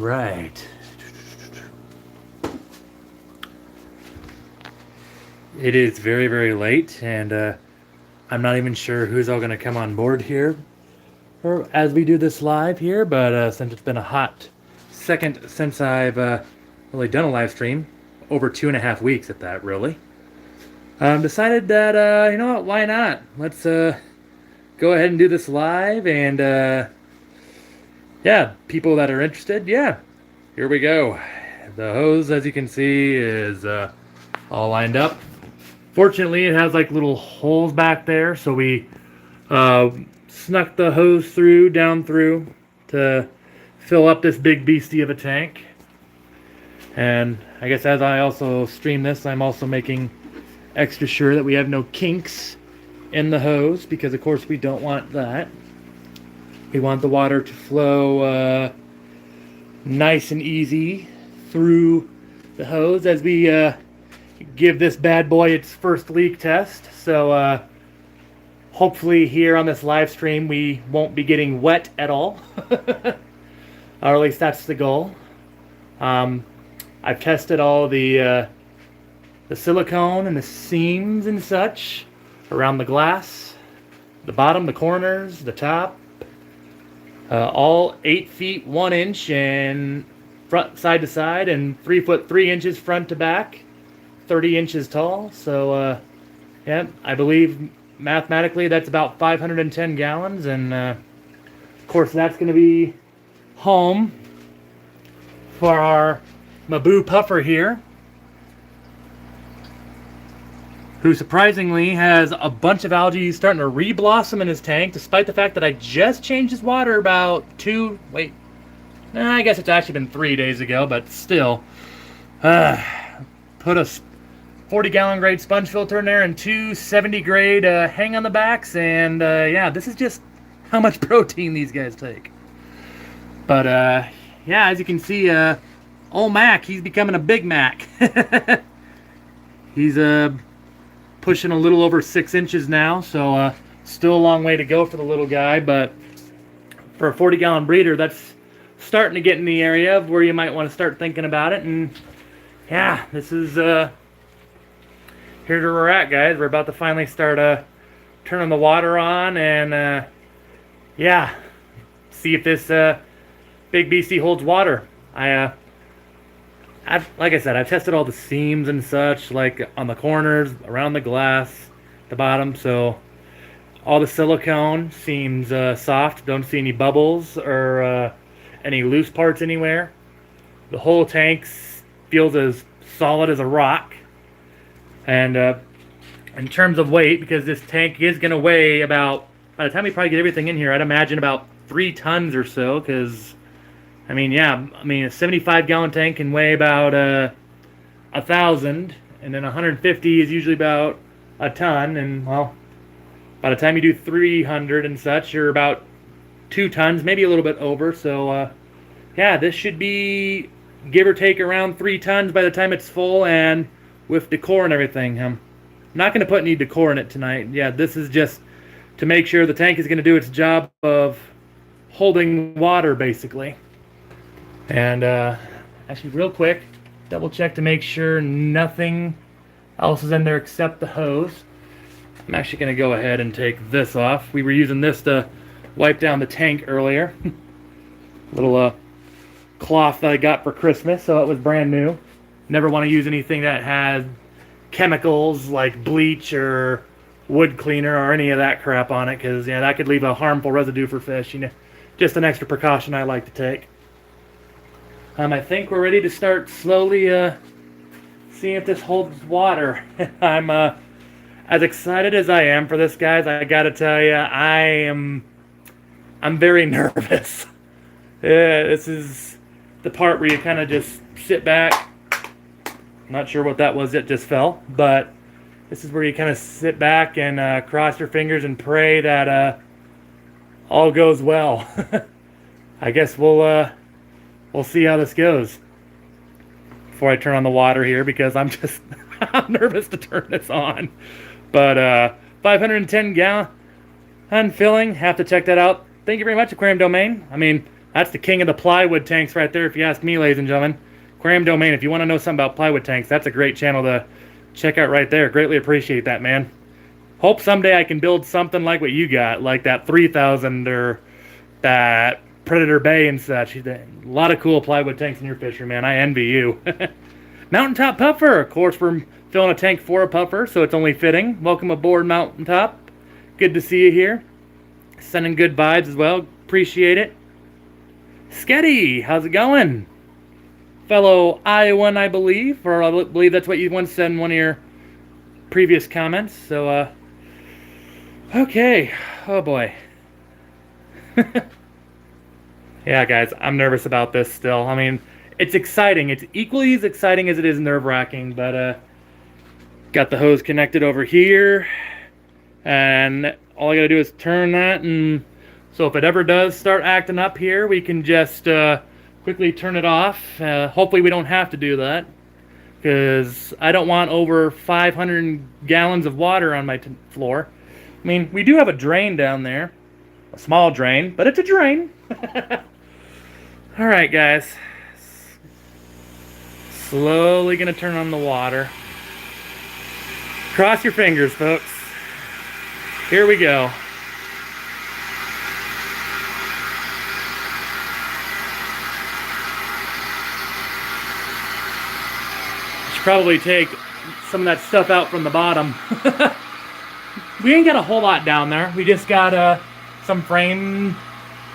right. It is very, very late, and I'm not even sure who's all going to come on board here or as we do this live here, but since it's been a hot second since I've really done a live stream, over 2.5 weeks at that, really, decided that, you know what, why not? Let's go ahead and do this live, and yeah, people that are interested, yeah, here we go. The hose, as you can see, is all lined up. Fortunately, it has like little holes back there, so we snuck the hose down through to fill up this big beastie of a tank. And I guess as I also stream this, I'm also making extra sure that we have no kinks in the hose, because of course we don't want that. We want the water to flow nice and easy through the hose as we give this bad boy its first leak test. So hopefully here on this live stream we won't be getting wet at all. Or at least that's the goal. I've tested all the silicone and the seams and such around the glass, the bottom, the corners, the top. All 8 feet 1 inch and front side to side, and 3 foot 3 inches front to back, 30 inches tall. So yeah, I believe mathematically that's about 510 gallons, and of course that's going to be home for our Maboo puffer here, who surprisingly has a bunch of algae starting to re-blossom in his tank, despite the fact that I just changed his water about I guess it's actually been 3 days ago, but still. Put a 40-gallon grade sponge filter in there and 2 70 grade hang on the backs, and yeah, this is just how much protein these guys take. But yeah, as you can see, old Mac, he's becoming a Big Mac. He's pushing a little over 6 inches now, so still a long way to go for the little guy, but for a 40-gallon breeder, that's starting to get in the area of where you might want to start thinking about it. And yeah, this is here where we're at, guys. We're about to finally start turning the water on, and yeah, see if this big beastie holds water. Like I said, I've tested all the seams and such, like on the corners, around the glass, the bottom, so all the silicone seems soft. Don't see any bubbles or any loose parts anywhere. The whole tank feels as solid as a rock. And in terms of weight, because this tank is going to weigh about, by the time we probably get everything in here, I'd imagine about 3 tons or so, because I mean, yeah, a 75-gallon tank can weigh about 1,000, and then 150 is usually about a ton, and well, by the time you do 300 and such, you're about 2 tons, maybe a little bit over. So yeah, this should be give or take around 3 tons by the time it's full, and with decor and everything. I'm not going to put any decor in it tonight. Yeah, this is just to make sure the tank is going to do its job of holding water, basically. And actually, real quick, double check to make sure nothing else is in there except the hose. I'm actually going to go ahead and take this off. We were using this to wipe down the tank earlier. Little cloth that I got for Christmas, so it was brand new. Never want to use anything that has chemicals like bleach or wood cleaner or any of that crap on it, because yeah, that could leave a harmful residue for fish. You know, just an extra precaution I like to take. I think we're ready to start slowly seeing if this holds water. I'm as excited as I am for this, guys. I gotta tell you, I'm very nervous. Yeah, this is the part where you kind of just sit back. Not sure what that was. It just fell, but this is where you kind of sit back and cross your fingers and pray that all goes well. I guess we'll see how this goes before I turn on the water here, because I'm just I'm nervous to turn this on. But 510 gallon filling, have to check that out. Thank you very much, Aquarium Domain. I mean, That's the king of the plywood tanks right there, if you ask me, ladies and gentlemen. Aquarium Domain, if you want to know something about plywood tanks, that's a great channel to check out right there. Greatly appreciate that, man. Hope someday I can build something like what you got, like that 3000 or that Predator Bay and such. A lot of cool plywood tanks in your fishery, man. I envy you. Mountaintop Puffer. Of course, we're filling a tank for a puffer, so it's only fitting. Welcome aboard, Mountaintop. Good to see you here. Sending good vibes as well. Appreciate it. Sketty, how's it going? Fellow Iowan, I believe, or I believe that's what you once said in one of your previous comments. So, okay. Oh boy. Yeah, guys, I'm nervous about this still. I mean, it's exciting. It's equally as exciting as it is nerve-wracking, but got the hose connected over here, and all I gotta do is turn that, and so if it ever does start acting up here, we can just quickly turn it off. Hopefully we don't have to do that, because I don't want over 500 gallons of water on my floor. I mean, we do have a drain down there. A small drain, but it's a drain. Alright, guys. Slowly gonna turn on the water. Cross your fingers, folks. Here we go. Should probably take some of that stuff out from the bottom. We ain't got a whole lot down there. We just got some frame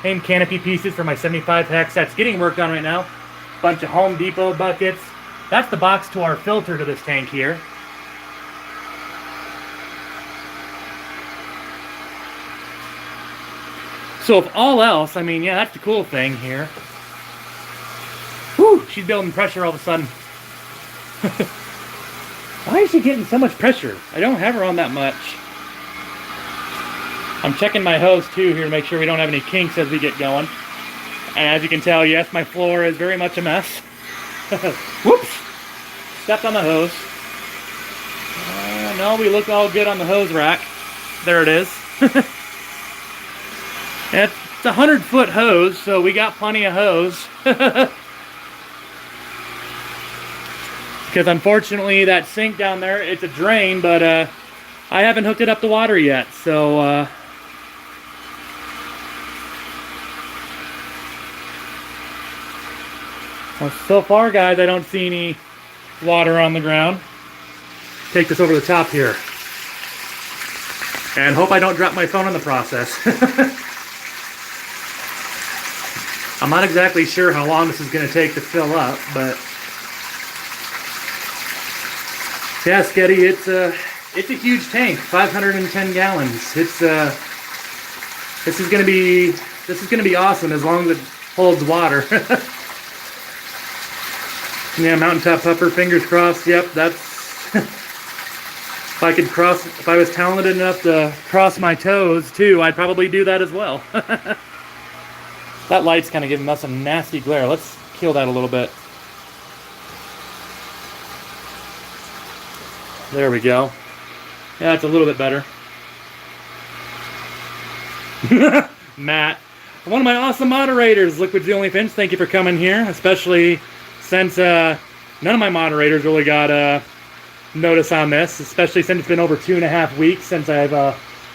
canopy pieces for my 75 hex that's getting worked on right now. Bunch of Home Depot buckets. That's the box to our filter to this tank here. So if all else, I mean, yeah, that's the cool thing here. Whew, she's building pressure all of a sudden. Why is she getting so much pressure? I don't have her on that much. I'm checking my hose too here to make sure we don't have any kinks as we get going. And as you can tell, yes, my floor is very much a mess. Whoops! Stepped on the hose. No, we look all good on the hose rack. There it is. It's a 100-foot hose, so we got plenty of hose. Because unfortunately, that sink down there, it's a drain, but I haven't hooked it up to water yet, so well, so far, guys, I don't see any water on the ground. Take this over the top here. And hope I don't drop my phone in the process. I'm not exactly sure how long this is going to take to fill up, but yeah, Sketty, it's a huge tank, 510 gallons. It's this is going to be awesome as long as it holds water. Yeah, Mountaintop Puffer, fingers crossed. Yep, that's if I was talented enough to cross my toes too, I'd probably do that as well. That light's kind of giving us a nasty glare. Let's kill that a little bit. There we go. Yeah, it's a little bit better. Matt, one of my awesome moderators, Liquid's the Only Finch, thank you for coming here, especially since none of my moderators really got notice on this, especially since it's been over 2.5 weeks since I've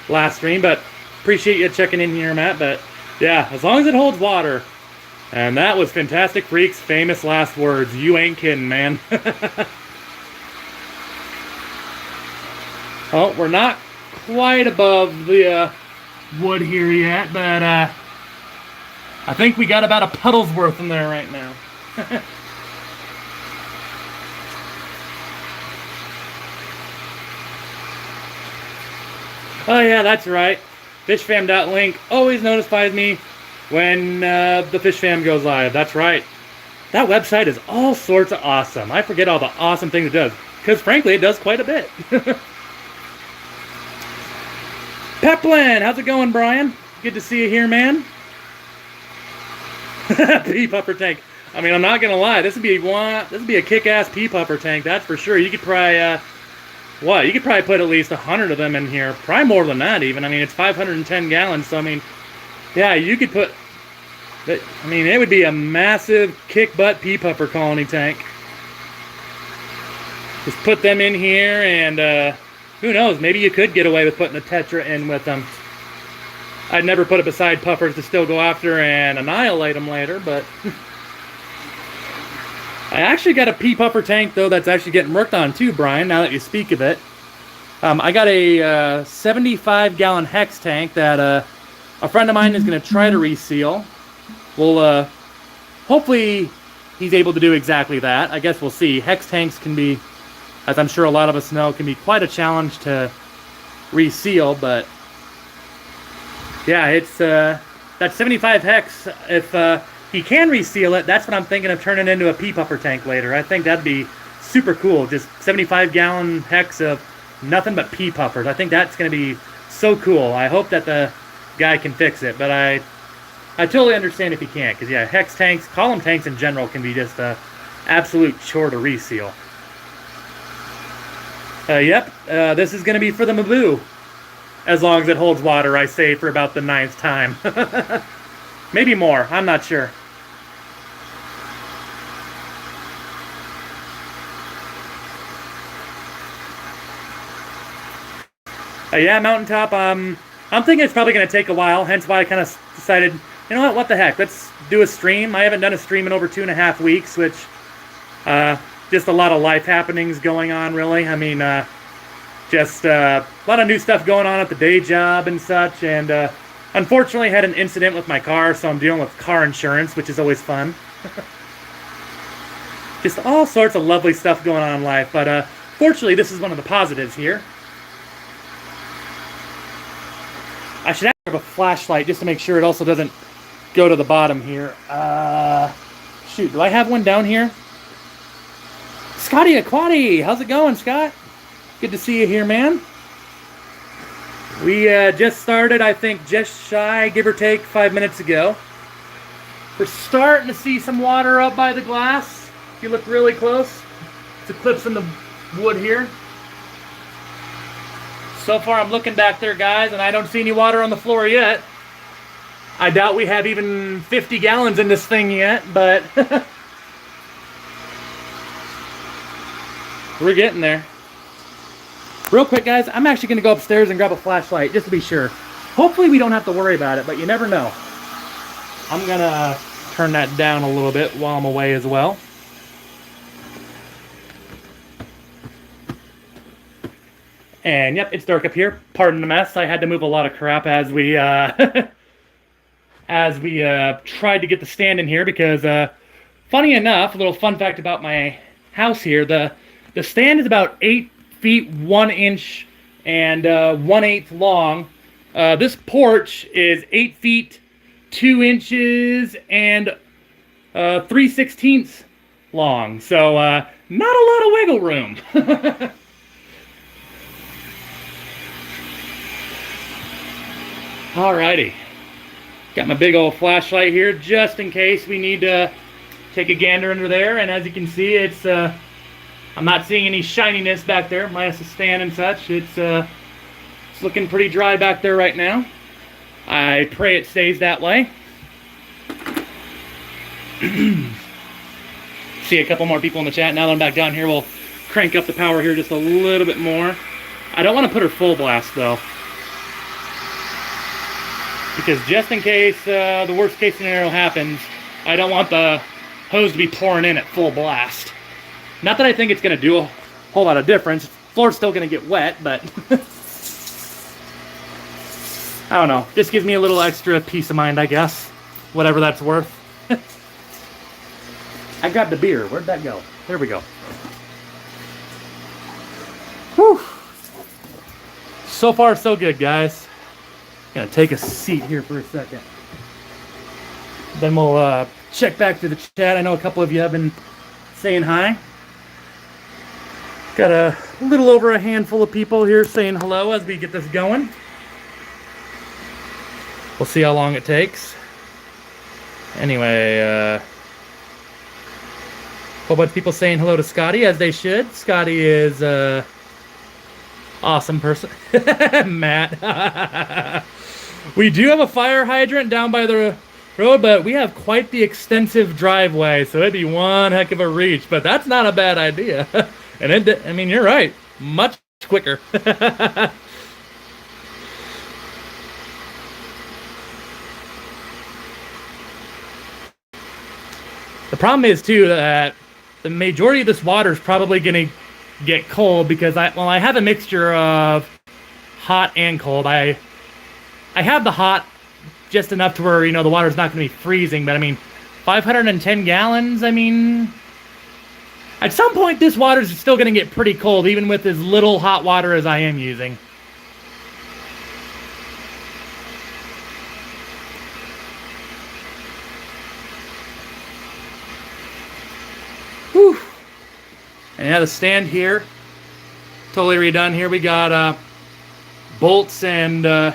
last streamed, but appreciate you checking in here, Matt. But yeah, as long as it holds water. And that was Fantastic Freak's famous last words. You ain't kidding, man. Oh, we're not quite above the wood here yet, but I think we got about a puddle's worth in there right now. Oh yeah, that's right. FishFam.link always notifies me when the FishFam goes live. That's right. That website is all sorts of awesome. I forget all the awesome things it does, because frankly, it does quite a bit. Peplin, how's it going, Brian? Good to see you here, man. Pea puffer tank. I mean, I'm not gonna lie. This would be a kick-ass pea puffer tank. That's for sure. You could probably you could probably put at least 100 of them in here. Probably more than that, even. I mean, it's 510 gallons. So I mean, yeah, you could put But, I mean, it would be a massive kick-butt pea puffer colony tank. Just put them in here, and who knows, maybe you could get away with putting a Tetra in with them. I'd never put it beside puffers to still go after and annihilate them later, but... I actually got a pea puffer tank, though, that's actually getting worked on, too, Brian, now that you speak of it. I got a 75-gallon hex tank that a friend of mine is going to try to reseal. Well, hopefully he's able to do exactly that. I guess we'll see. Hex tanks can be, as I'm sure a lot of us know, can be quite a challenge to reseal, but yeah, it's that 75 hex, if he can reseal it, that's what I'm thinking of turning into a pea puffer tank later. I think that'd be super cool. Just 75-gallon hex of nothing but pea puffers. I think that's going to be so cool. I hope that the guy can fix it, but I totally understand if he can't, because yeah, hex tanks, column tanks in general can be just a absolute chore to reseal. Yep, this is going to be for the Maboo. As long as it holds water, I say, for about the 9th time. Maybe more, I'm not sure. Yeah, Mountaintop, I'm thinking it's probably going to take a while, hence why I kind of decided, you know what the heck, let's do a stream. I haven't done a stream in over 2.5 weeks, which, just a lot of life happenings going on, really. I mean, just a lot of new stuff going on at the day job and such, and unfortunately had an incident with my car, so I'm dealing with car insurance, which is always fun. Just all sorts of lovely stuff going on in life, but fortunately this is one of the positives here. I should have a flashlight just to make sure it also doesn't go to the bottom here. Shoot, do I have one down here? Scotty Aquati, how's it going, Scott? Good to see you here, man. We just started, I think, just shy, give or take, 5 minutes ago. We're starting to see some water up by the glass. If you look really close, it's eclipsing the wood here. So far, I'm looking back there, guys, and I don't see any water on the floor yet. I doubt we have even 50 gallons in this thing yet, but we're getting there. Real quick, guys, I'm actually going to go upstairs and grab a flashlight just to be sure. Hopefully we don't have to worry about it, but you never know. I'm going to turn that down a little bit while I'm away as well. And yep, it's dark up here. Pardon the mess. I had to move a lot of crap as we tried to get the stand in here because, funny enough, a little fun fact about my house here, the stand is about 8 feet 1 inch and 1/8 long. This porch is 8 feet 2 inches and 3/16 long. So not a lot of wiggle room. Alrighty, got my big old flashlight here just in case we need to take a gander under there, and as you can see, it's I'm not seeing any shininess back there, minus the stand and such. It's looking pretty dry back there right now. I pray it stays that way. See a couple more people in the chat. Now that I'm back down here, we'll crank up the power here just a little bit more. I don't want to put her full blast though, because just in case the worst case scenario happens, I don't want the hose to be pouring in at full blast. Not that I think it's going to do a whole lot of difference. Floor's still going to get wet, but I don't know. Just gives me a little extra peace of mind, I guess. Whatever that's worth. I grabbed a beer. Where'd that go? There we go. Whew. So far, so good, guys. Gonna take a seat here for a second. Then we'll check back to the chat. I know a couple of you have been saying hi. Got a little over a handful of people here saying hello as we get this going. We'll see how long it takes. Anyway, a whole bunch of people saying hello to Scotty, as they should. Scotty is a awesome person. Matt. We do have a fire hydrant down by the road, but we have quite the extensive driveway, so it'd be one heck of a reach. But that's not a bad idea. And I mean, you're right, much quicker. The problem is too that the majority of this water is probably going to get cold because I have a mixture of hot and cold. I have the hot just enough to where, the water's not going to be freezing, but I mean, 510 gallons, I mean, at some point this water's still going to get pretty cold, even with as little hot water as I am using. Whew. And yeah, the stand here, totally redone here. We got bolts and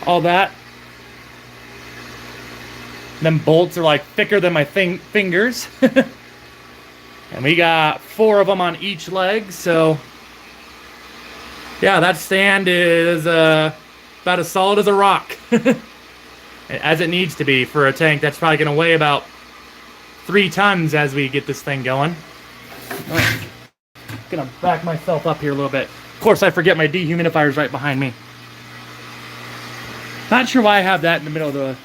all that. Them bolts are like thicker than my fingers. And we got 4 of them on each leg, so yeah, that stand is about as solid as a rock. As it needs to be for a tank that's probably going to weigh about 3 tons as we get this thing going. Right. Gonna back myself up here a little bit. Of course, I forget my dehumidifier's right behind me. Not sure why I have that in the middle of the...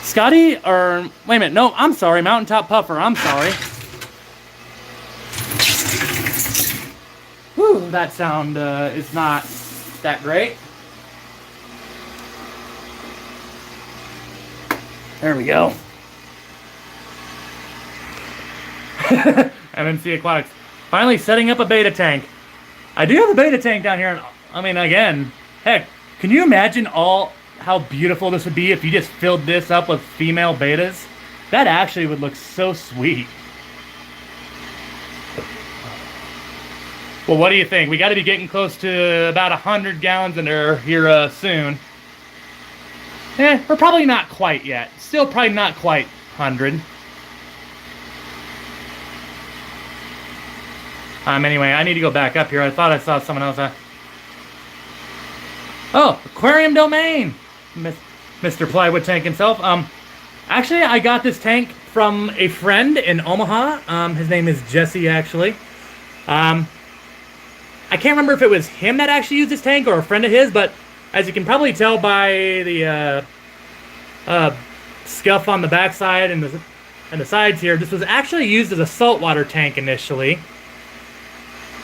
Scotty, or... Wait a minute, no, I'm sorry, Mountaintop Puffer, I'm sorry. Whew, that sound is not that great. There we go. MNC Aquatics. Finally setting up a beta tank. I do have a beta tank down here. I mean, again, heck, can you imagine how beautiful this would be if you just filled this up with female betas? That actually would look so sweet. Well, what do you think? We got to be getting close to about 100 gallons in there here soon. We're probably not quite yet. Still probably not quite 100. Anyway, I need to go back up here. I thought I saw someone else. Oh, Aquarium Domain! Mr. Plywood Tank himself. Actually, I got this tank from a friend in Omaha. His name is Jesse, actually. I can't remember if it was him that actually used this tank or a friend of his, but as you can probably tell by the scuff on the backside and the sides here, this was actually used as a saltwater tank initially.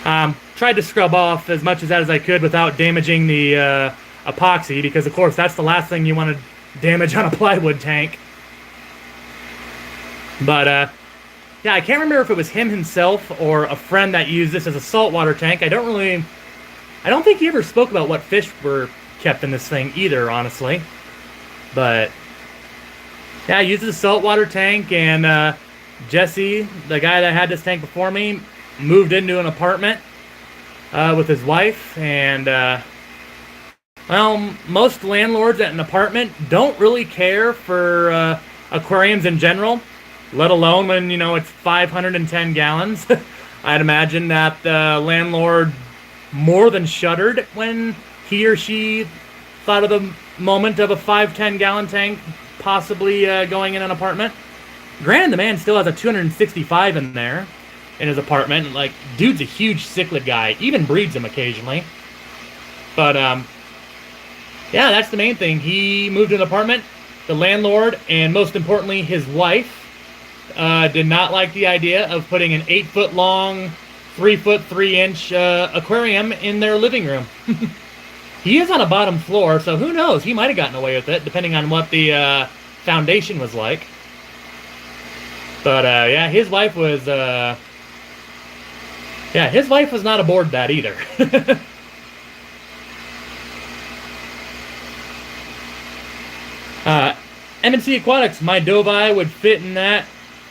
Tried to scrub off as much of that as I could without damaging the epoxy, because of course that's the last thing you want to damage on a plywood tank. But yeah, I can't remember if it was him himself or a friend that used this as a saltwater tank. I don't think he ever spoke about what fish were kept in this thing either, honestly. But yeah, I used it as a saltwater tank, and Jesse, the guy that had this tank before me, moved into an apartment with his wife, and well, most landlords at an apartment don't really care for aquariums in general, let alone when, it's 510 gallons. I'd imagine that the landlord more than shuddered when he or she thought of the moment of a 510 gallon tank possibly going in an apartment. Granted, the man still has a 265 in there in his apartment. Like, dude's a huge cichlid guy, even breeds them occasionally. But yeah, that's the main thing. He moved to an apartment. The landlord, and most importantly his wife, did not like the idea of putting an 8-foot long, 3-foot 3-inch aquarium in their living room. He is on a bottom floor, so who knows? He might have gotten away with it, depending on what the foundation was like. But yeah, his wife was not aboard that either. MNC Aquatics, my Dovi would fit in that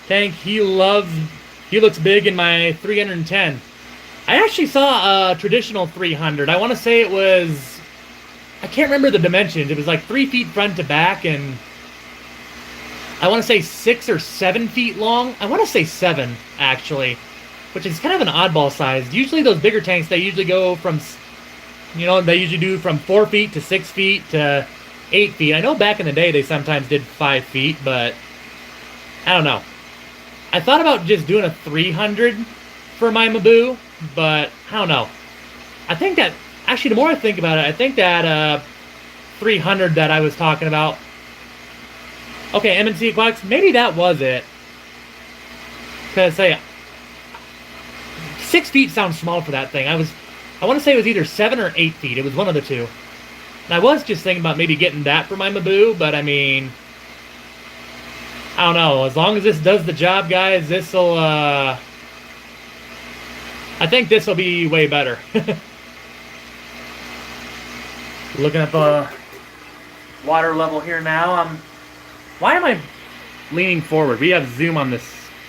tank. He looks big in my 310. I actually saw a traditional 300. I want to say it was, I can't remember the dimensions. It was like 3 feet front to back, and I want to say 6 or 7 feet long. I want to say 7, actually, which is kind of an oddball size. Usually those bigger tanks, they usually go from You know, they usually do from 4 feet to 6 feet to 8 feet. I know back in the day they sometimes did 5 feet, but I don't know. I thought about just doing a 300 for my Maboo, but I don't know. I think that, actually, the more I think about it, I think that 300 that I was talking about, okay, M&C Aquatics, maybe that was it. Because, say, 6 feet sounds small for that thing. I want to say it was either 7 or 8 feet. It was one of the two. And I was just thinking about maybe getting that for my Maboo, but I mean, I don't know. As long as this does the job, guys, this'll, I think this will be way better. Looking at the water level here now. Why am I leaning forward? We have zoom on this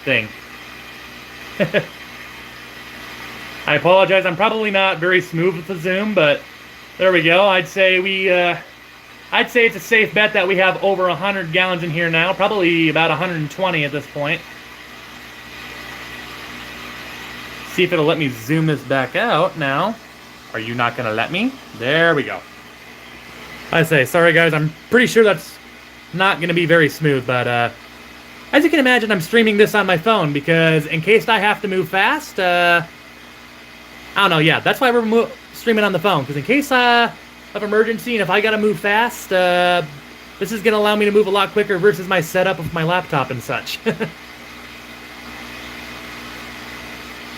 thing. I apologize. I'm probably not very smooth with the zoom, but there we go. I'd say it's a safe bet that we have over 100 gallons in here now. Probably about 120 at this point. See if it'll let me zoom this back out now. Are you not going to let me? There we go. I say, sorry guys, I'm pretty sure that's not going to be very smooth, but as you can imagine, I'm streaming this on my phone because in case I have to move fast, I don't know, yeah, that's why we're streaming on the phone, because in case of emergency and if I got to move fast, this is going to allow me to move a lot quicker versus my setup of my laptop and such.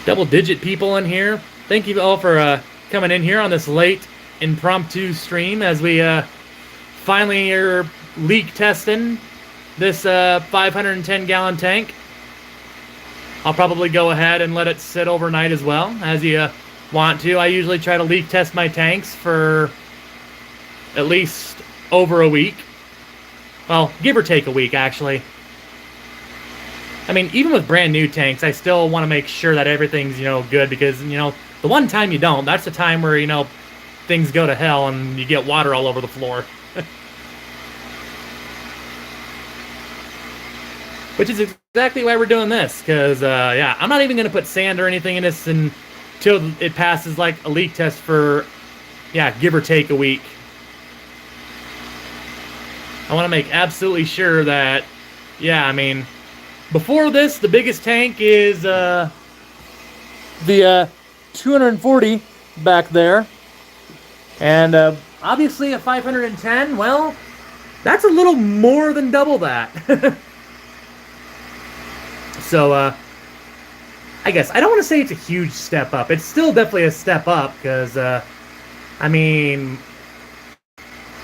Double-digit people in here. Thank you all for coming in here on this late impromptu stream as we finally are leak testing this 510-gallon tank. I'll probably go ahead and let it sit overnight as well, as you want to. I usually try to leak test my tanks for at least over a week. Well, give or take a week, actually. I mean, even with brand new tanks, I still want to make sure that everything's, good, because, the one time you don't, that's the time where, things go to hell and you get water all over the floor. Which is exactly why we're doing this, because, yeah, I'm not even going to put sand or anything in this until it passes, like, a leak test for, yeah, give or take a week. I want to make absolutely sure that, yeah, I mean, before this, the biggest tank is the 240 back there. And obviously a 510, well, that's a little more than double that. So, I guess, I don't want to say it's a huge step up. It's still definitely a step up, because, I mean,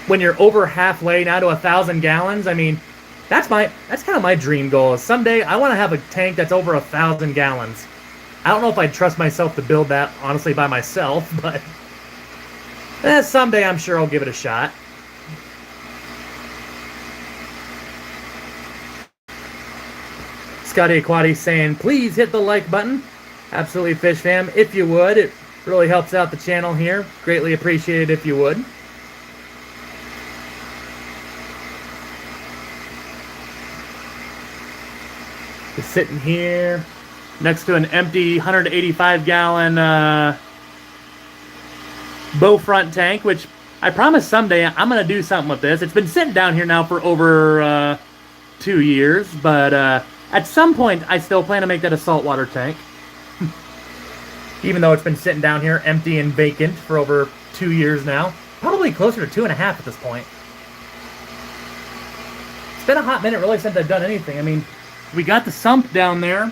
when you're over halfway now to 1,000 gallons, I mean, that's kind of my dream goal. Is someday I want to have a tank that's over 1,000 gallons. I don't know if I'd trust myself to build that, honestly, by myself, but someday I'm sure I'll give it a shot. Scotty Aquati saying, please hit the like button. Absolutely, Fish Fam. If you would, it really helps out the channel here. Greatly appreciated if you would. Just sitting here next to an empty 185-gallon bow front tank, which I promise someday I'm going to do something with this. It's been sitting down here now for over 2 years, but at some point I still plan to make that a saltwater tank. Even though it's been sitting down here empty and vacant for over 2 years now. Probably closer to 2.5 at this point. It's been a hot minute really since I've done anything. I mean, we got the sump down there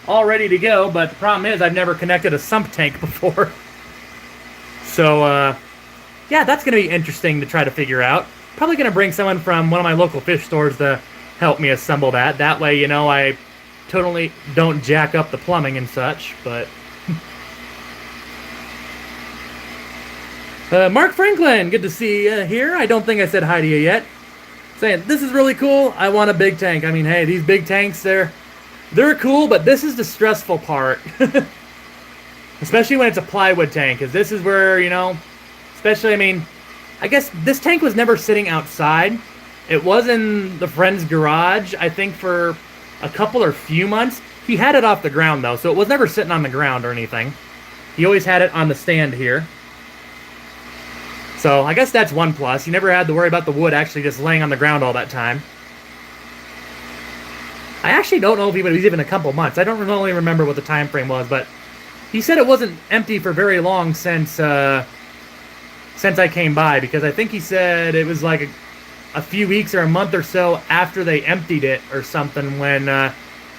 all ready to go, but the problem is I've never connected a sump tank before. So, yeah, that's going to be interesting to try to figure out. Probably going to bring someone from one of my local fish stores to help me assemble that. That way, I totally don't jack up the plumbing and such, but... Mark Franklin, good to see you here. I don't think I said hi to you yet. Saying, this is really cool. I want a big tank. I mean, hey, these big tanks, they're cool, but this is the stressful part. Especially when it's a plywood tank, because this is where, especially, I mean, I guess this tank was never sitting outside. It was in the friend's garage, I think, for a couple or few months. He had it off the ground, though, so it was never sitting on the ground or anything. He always had it on the stand here. So I guess that's one plus. You never had to worry about the wood actually just laying on the ground all that time. I actually don't know if it was even a couple months. I don't really remember what the time frame was, but he said it wasn't empty for very long since I came by, because I think he said it was like a few weeks or a month or so after they emptied it or something when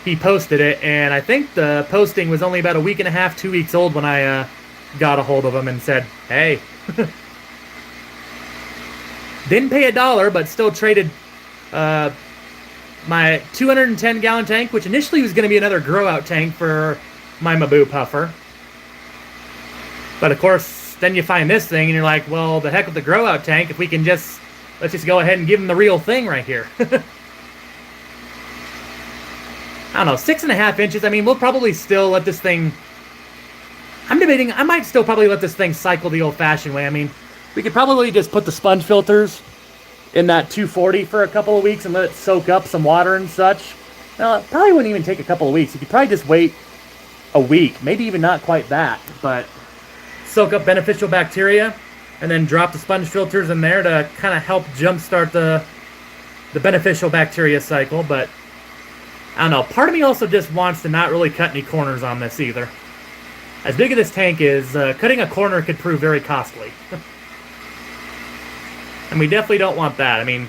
he posted it, and I think the posting was only about a week and a half, 2 weeks old when I got a hold of him and said, hey. Didn't pay $1, but still traded my 210-gallon tank, which initially was going to be another grow-out tank for my Maboo puffer. But of course, then you find this thing and you're like, well, the heck with the grow-out tank, if we can let's just go ahead and give him the real thing right here. I don't know, 6.5 inches. I mean, we'll probably still let this thing... I'm debating, I might still probably let this thing cycle the old-fashioned way. I mean, we could probably just put the sponge filters in that 240 for a couple of weeks and let it soak up some water and such. Now, it probably wouldn't even take a couple of weeks. You could probably just wait a week, maybe even not quite that, but soak up beneficial bacteria and then drop the sponge filters in there to kind of help jumpstart the beneficial bacteria cycle. But I don't know, part of me also just wants to not really cut any corners on this either. As big as this tank is, cutting a corner could prove very costly. And we definitely don't want that. I mean,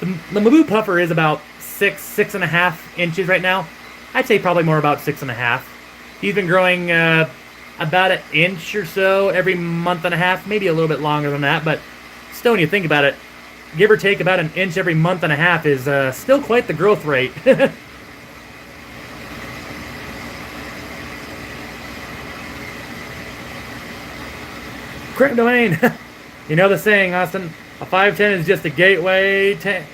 the Maboo puffer is about 6.5 inches right now. I'd say probably more about 6.5. He's been growing about an inch or so every month and a half, maybe a little bit longer than that, but still, when you think about it, give or take about an inch every month and a half is still quite the growth rate. Crypt domain. You know the saying, Austin, a 510 is just a gateway tank.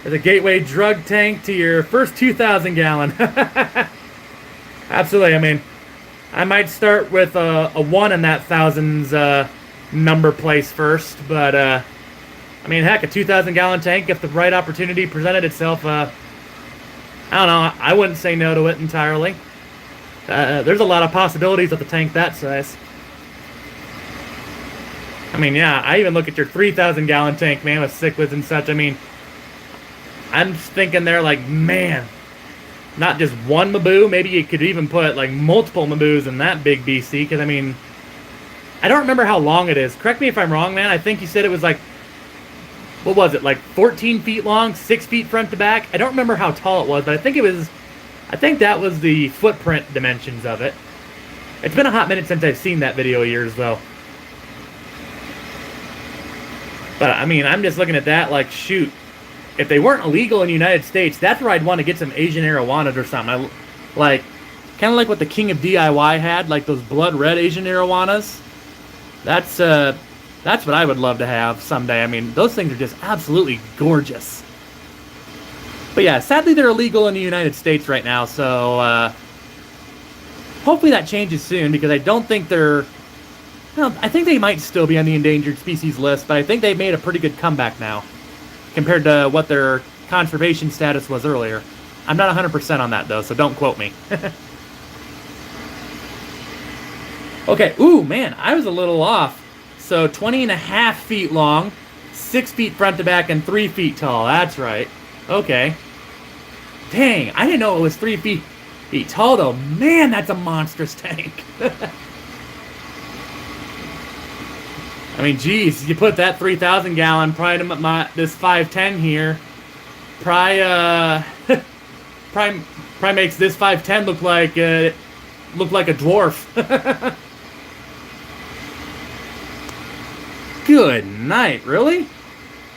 It's a gateway drug tank to your first 2,000 gallon. Absolutely. I mean, I might start with a 1 in that thousands number place first, but I mean, heck, a 2,000 gallon tank, if the right opportunity presented itself, I don't know, I wouldn't say no to it entirely. There's a lot of possibilities with a tank that size. I mean, yeah, I even look at your 3,000 gallon tank, man, with cichlids and such. I mean, I'm just thinking there, like, man, not just one Maboo, maybe you could even put, like, multiple Maboos in that big BC, because, I mean, I don't remember how long it is. Correct me if I'm wrong, man. I think you said it was, like, what was it, like 14 feet long, 6 feet front to back? I don't remember how tall it was, but I think that was the footprint dimensions of it. It's been a hot minute since I've seen that video of yours, though. But, I mean, I'm just looking at that like, shoot, if they weren't illegal in the United States, that's where I'd want to get some Asian arowanas or something. Kind of like what the King of DIY had, like those blood red Asian arowanas. That's what I would love to have someday. I mean, those things are just absolutely gorgeous. But yeah, sadly they're illegal in the United States right now, so hopefully that changes soon, because I don't think well, I think they might still be on the endangered species list, but I think they've made a pretty good comeback now compared to what their conservation status was earlier. I'm not 100% on that, though, so don't quote me. Okay, ooh, man, I was a little off. So 20.5 feet long, 6 feet front to back, and 3 feet tall. That's right. Okay. Dang, I didn't know it was 3 feet tall, though. Man, that's a monstrous tank. I mean, geez, you put that 3,000 gallon probably to this 510 here, probably makes this 510 look like a dwarf. Good night, really?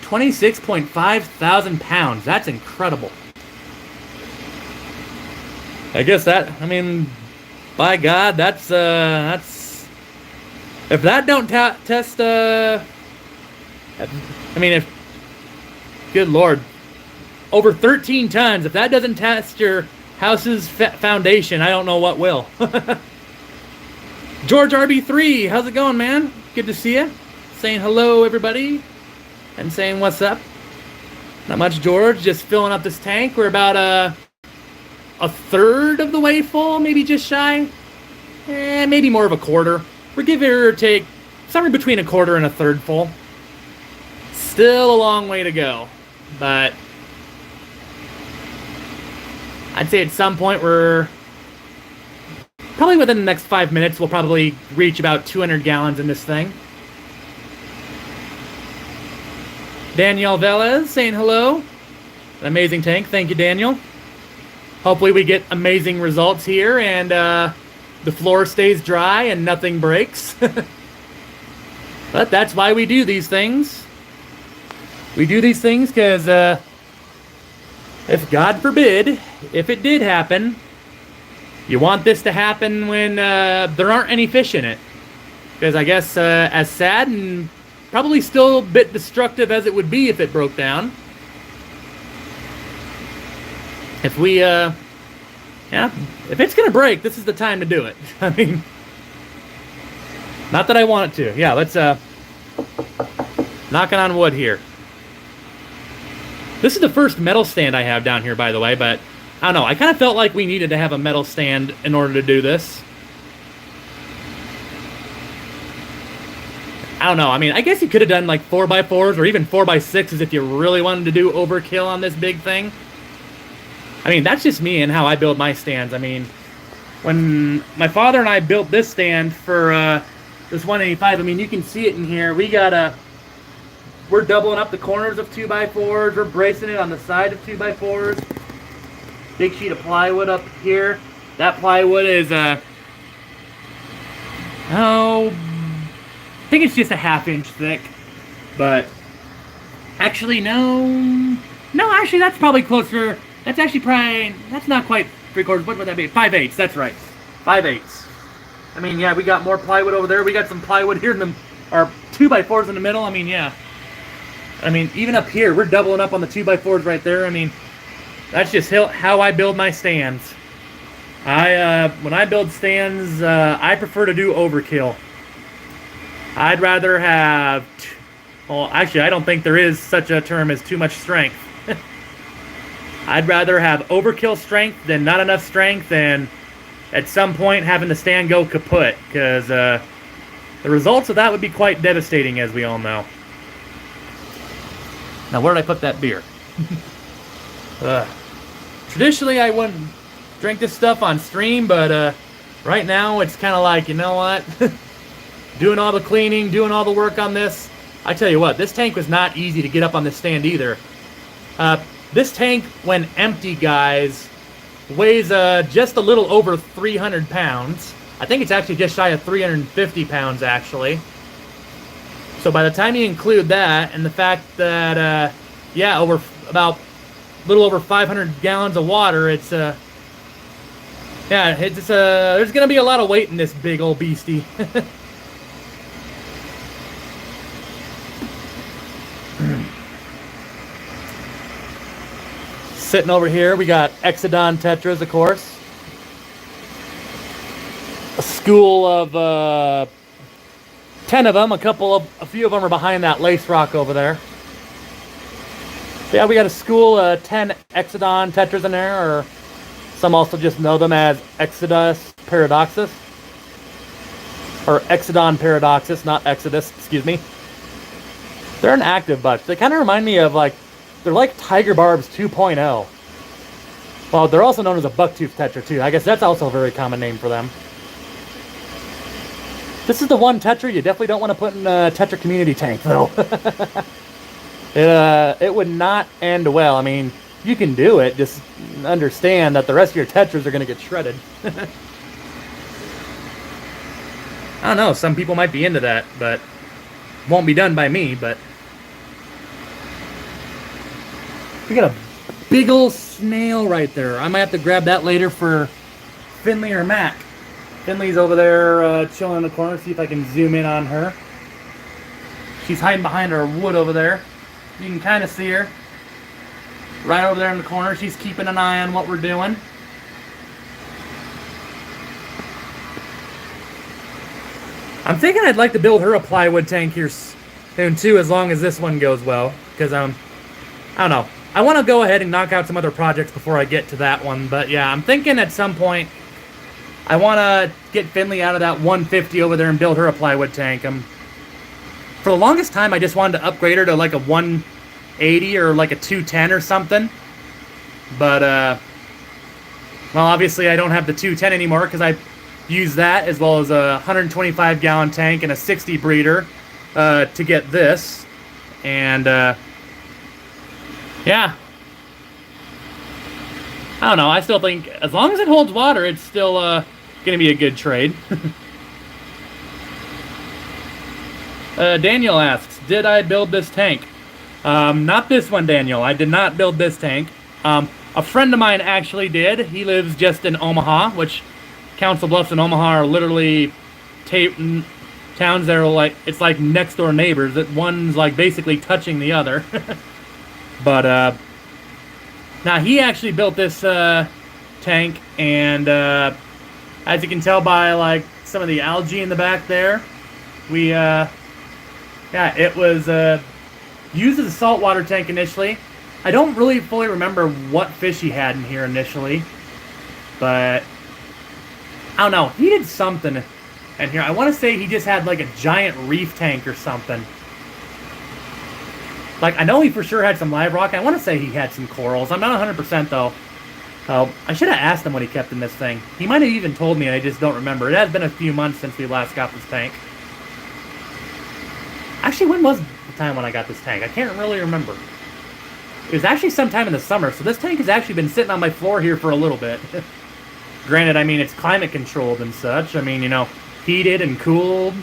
26.5 thousand pounds. That's incredible. I guess I mean, by God, that's if that don't test, I mean, good Lord, over 13 tons, if that doesn't test your house's foundation, I don't know what will. George RB3, how's it going, man? Good to see you. Saying hello, everybody, and saying what's up. Not much, George, just filling up this tank. We're about a third of the way full, maybe just shy. Maybe more of a quarter. We're give or take somewhere between a quarter and a third full. Still a long way to go, but I'd say at some point we're probably within the next 5 minutes we'll probably reach about 200 gallons in this thing. Danielle Velez saying hello. An amazing tank. Thank you, Daniel. Hopefully we get amazing results here and the floor stays dry and nothing breaks. But that's why we do these things. We do these things because if God forbid, if it did happen, you want this to happen when there aren't any fish in it. Because I guess as sad and probably still a bit destructive as it would be if it broke down, if we, yeah, if it's gonna break, this is the time to do it. I mean, not that I want it to. Yeah, let's, knocking on wood here. This is the first metal stand I have down here, by the way, but I don't know. I kind of felt like we needed to have a metal stand in order to do this. I don't know. I mean, I guess you could have done like 4x4s or even 4x6s if you really wanted to do overkill on this big thing. I mean, that's just me and how I build my stands. I mean, when my father and I built this stand for this 185, I mean, you can see it in here. We're doubling up the corners of 2x4s. We're bracing it on the side of 2x4s. Big sheet of plywood up here. That plywood is, I think it's just a 1/2 inch thick, but actually actually that's probably closer. That's actually probably, that's not quite 3/4. What would that be? 5/8. That's right, 5/8. I mean, yeah, we got more plywood over there. We got some plywood here in our 2x4s in the middle. I mean, yeah. I mean, even up here, we're doubling up on the 2x4s right there. I mean, that's just how I build my stands. When I build stands, I prefer to do overkill. I'd rather have, well, actually, I don't think there is such a term as too much strength. I'd rather have overkill strength than not enough strength, and at some point having the stand go kaput, because the results of that would be quite devastating, as we all know. Now, where did I put that beer? Traditionally, I wouldn't drink this stuff on stream, but right now it's kind of like, you know what? Doing all the cleaning, doing all the work on this. I tell you what, this tank was not easy to get up on this stand either. This tank, when empty, guys, weighs just a little over 300 pounds. I think it's actually just shy of 350 pounds, actually. So by the time you include that, and the fact that, yeah, over about a little over 500 gallons of water, it's, yeah, it's, there's going to be a lot of weight in this big old beastie. Sitting over here, we got Exodon Tetras, of course. A school of 10 of them. A few of them are behind that lace rock over there. Yeah, we got a school of 10 Exodon Tetras in there, or some also just know them as Exodus Paradoxus. Or Exodon Paradoxus, not Exodus, excuse me. They're an active bunch. They kind of remind me of they're like Tiger Barbs 2.0. Well, they're also known as a bucktooth tetra too. I guess that's also a very common name for them. This is the one tetra you definitely don't want to put in a tetra community tank, though. It would not end well. I mean, you can do it, just understand that the rest of your tetras are going to get shredded. I don't know, some people might be into that, but won't be done by me, but we got a big old snail right there. I might have to grab that later for Finley or Mac. Finley's over there chilling in the corner. See if I can zoom in on her. She's hiding behind our wood over there. You can kind of see her. Right over there in the corner. She's keeping an eye on what we're doing. I'm thinking I'd like to build her a plywood tank here soon too, as long as this one goes well. Because, I don't know. I want to go ahead and knock out some other projects before I get to that one. But yeah, I'm thinking at some point I want to get Finley out of that 150 over there and build her a plywood tank. For the longest time, I just wanted to upgrade her to like a 180 or like a 210 or something. But, well, obviously I don't have the 210 anymore because I use that as well as a 125 gallon tank and a 60 breeder to get this. And, yeah. I don't know. I still think as long as it holds water, it's still going to be a good trade. Daniel asks, did I build this tank? Not this one, Daniel. I did not build this tank. A friend of mine actually did. He lives just in Omaha, which Council Bluffs and Omaha are literally towns that are like, it's like next door neighbors. That one's like basically touching the other. But now he actually built this tank, and as you can tell by like some of the algae in the back there, we yeah, it was used as a saltwater tank initially. I don't really fully remember what fish he had in here initially, but I don't know. He did something in here. I want to say he just had like a giant reef tank or something. Like, I know he for sure had some live rock. I want to say he had some corals. I'm not 100% though. I should have asked him what he kept in this thing. He might have even told me, and I just don't remember. It has been a few months since we last got this tank. Actually, when was the time when I got this tank? I can't really remember. It was actually sometime in the summer, so this tank has actually been sitting on my floor here for a little bit. Granted, I mean, it's climate controlled and such. I mean, you know, heated and cooled.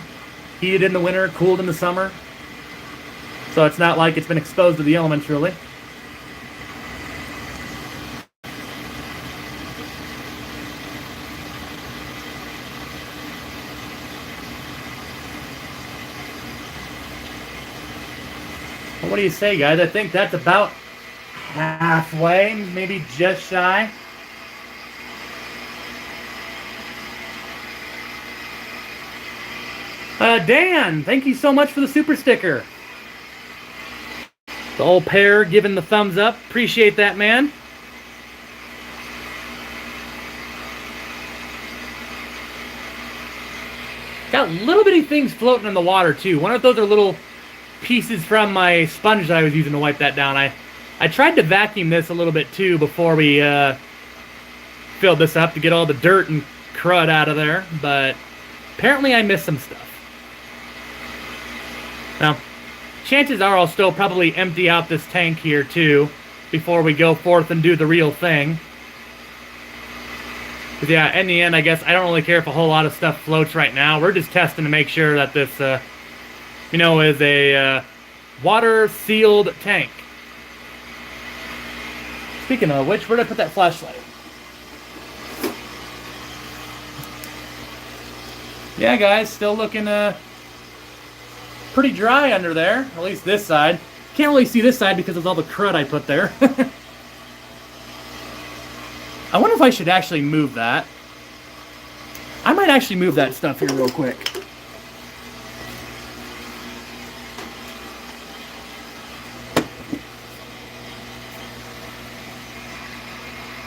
Heated in the winter, cooled in the summer. So it's not like it's been exposed to the elements, really. What do you say, guys? I think that's about halfway, maybe just shy. Dan, thank you so much for the super sticker. The old pair giving the thumbs up. Appreciate that, man. Got little bitty things floating in the water, too. One of those are little pieces from my sponge that I was using to wipe that down. I tried to vacuum this a little bit, too, before we filled this up to get all the dirt and crud out of there. But apparently I missed some stuff. Now, chances are I'll still probably empty out this tank here too before we go forth and do the real thing. Because yeah, in the end, I guess I don't really care if a whole lot of stuff floats right now. We're just testing to make sure that this, you know, is a water-sealed tank. Speaking of which, where did I put that flashlight? Yeah, guys, still looking pretty dry under there, at least this side. Can't really see this side because of all the crud I put there. I wonder if I should actually move that. I might actually move that stuff here real quick.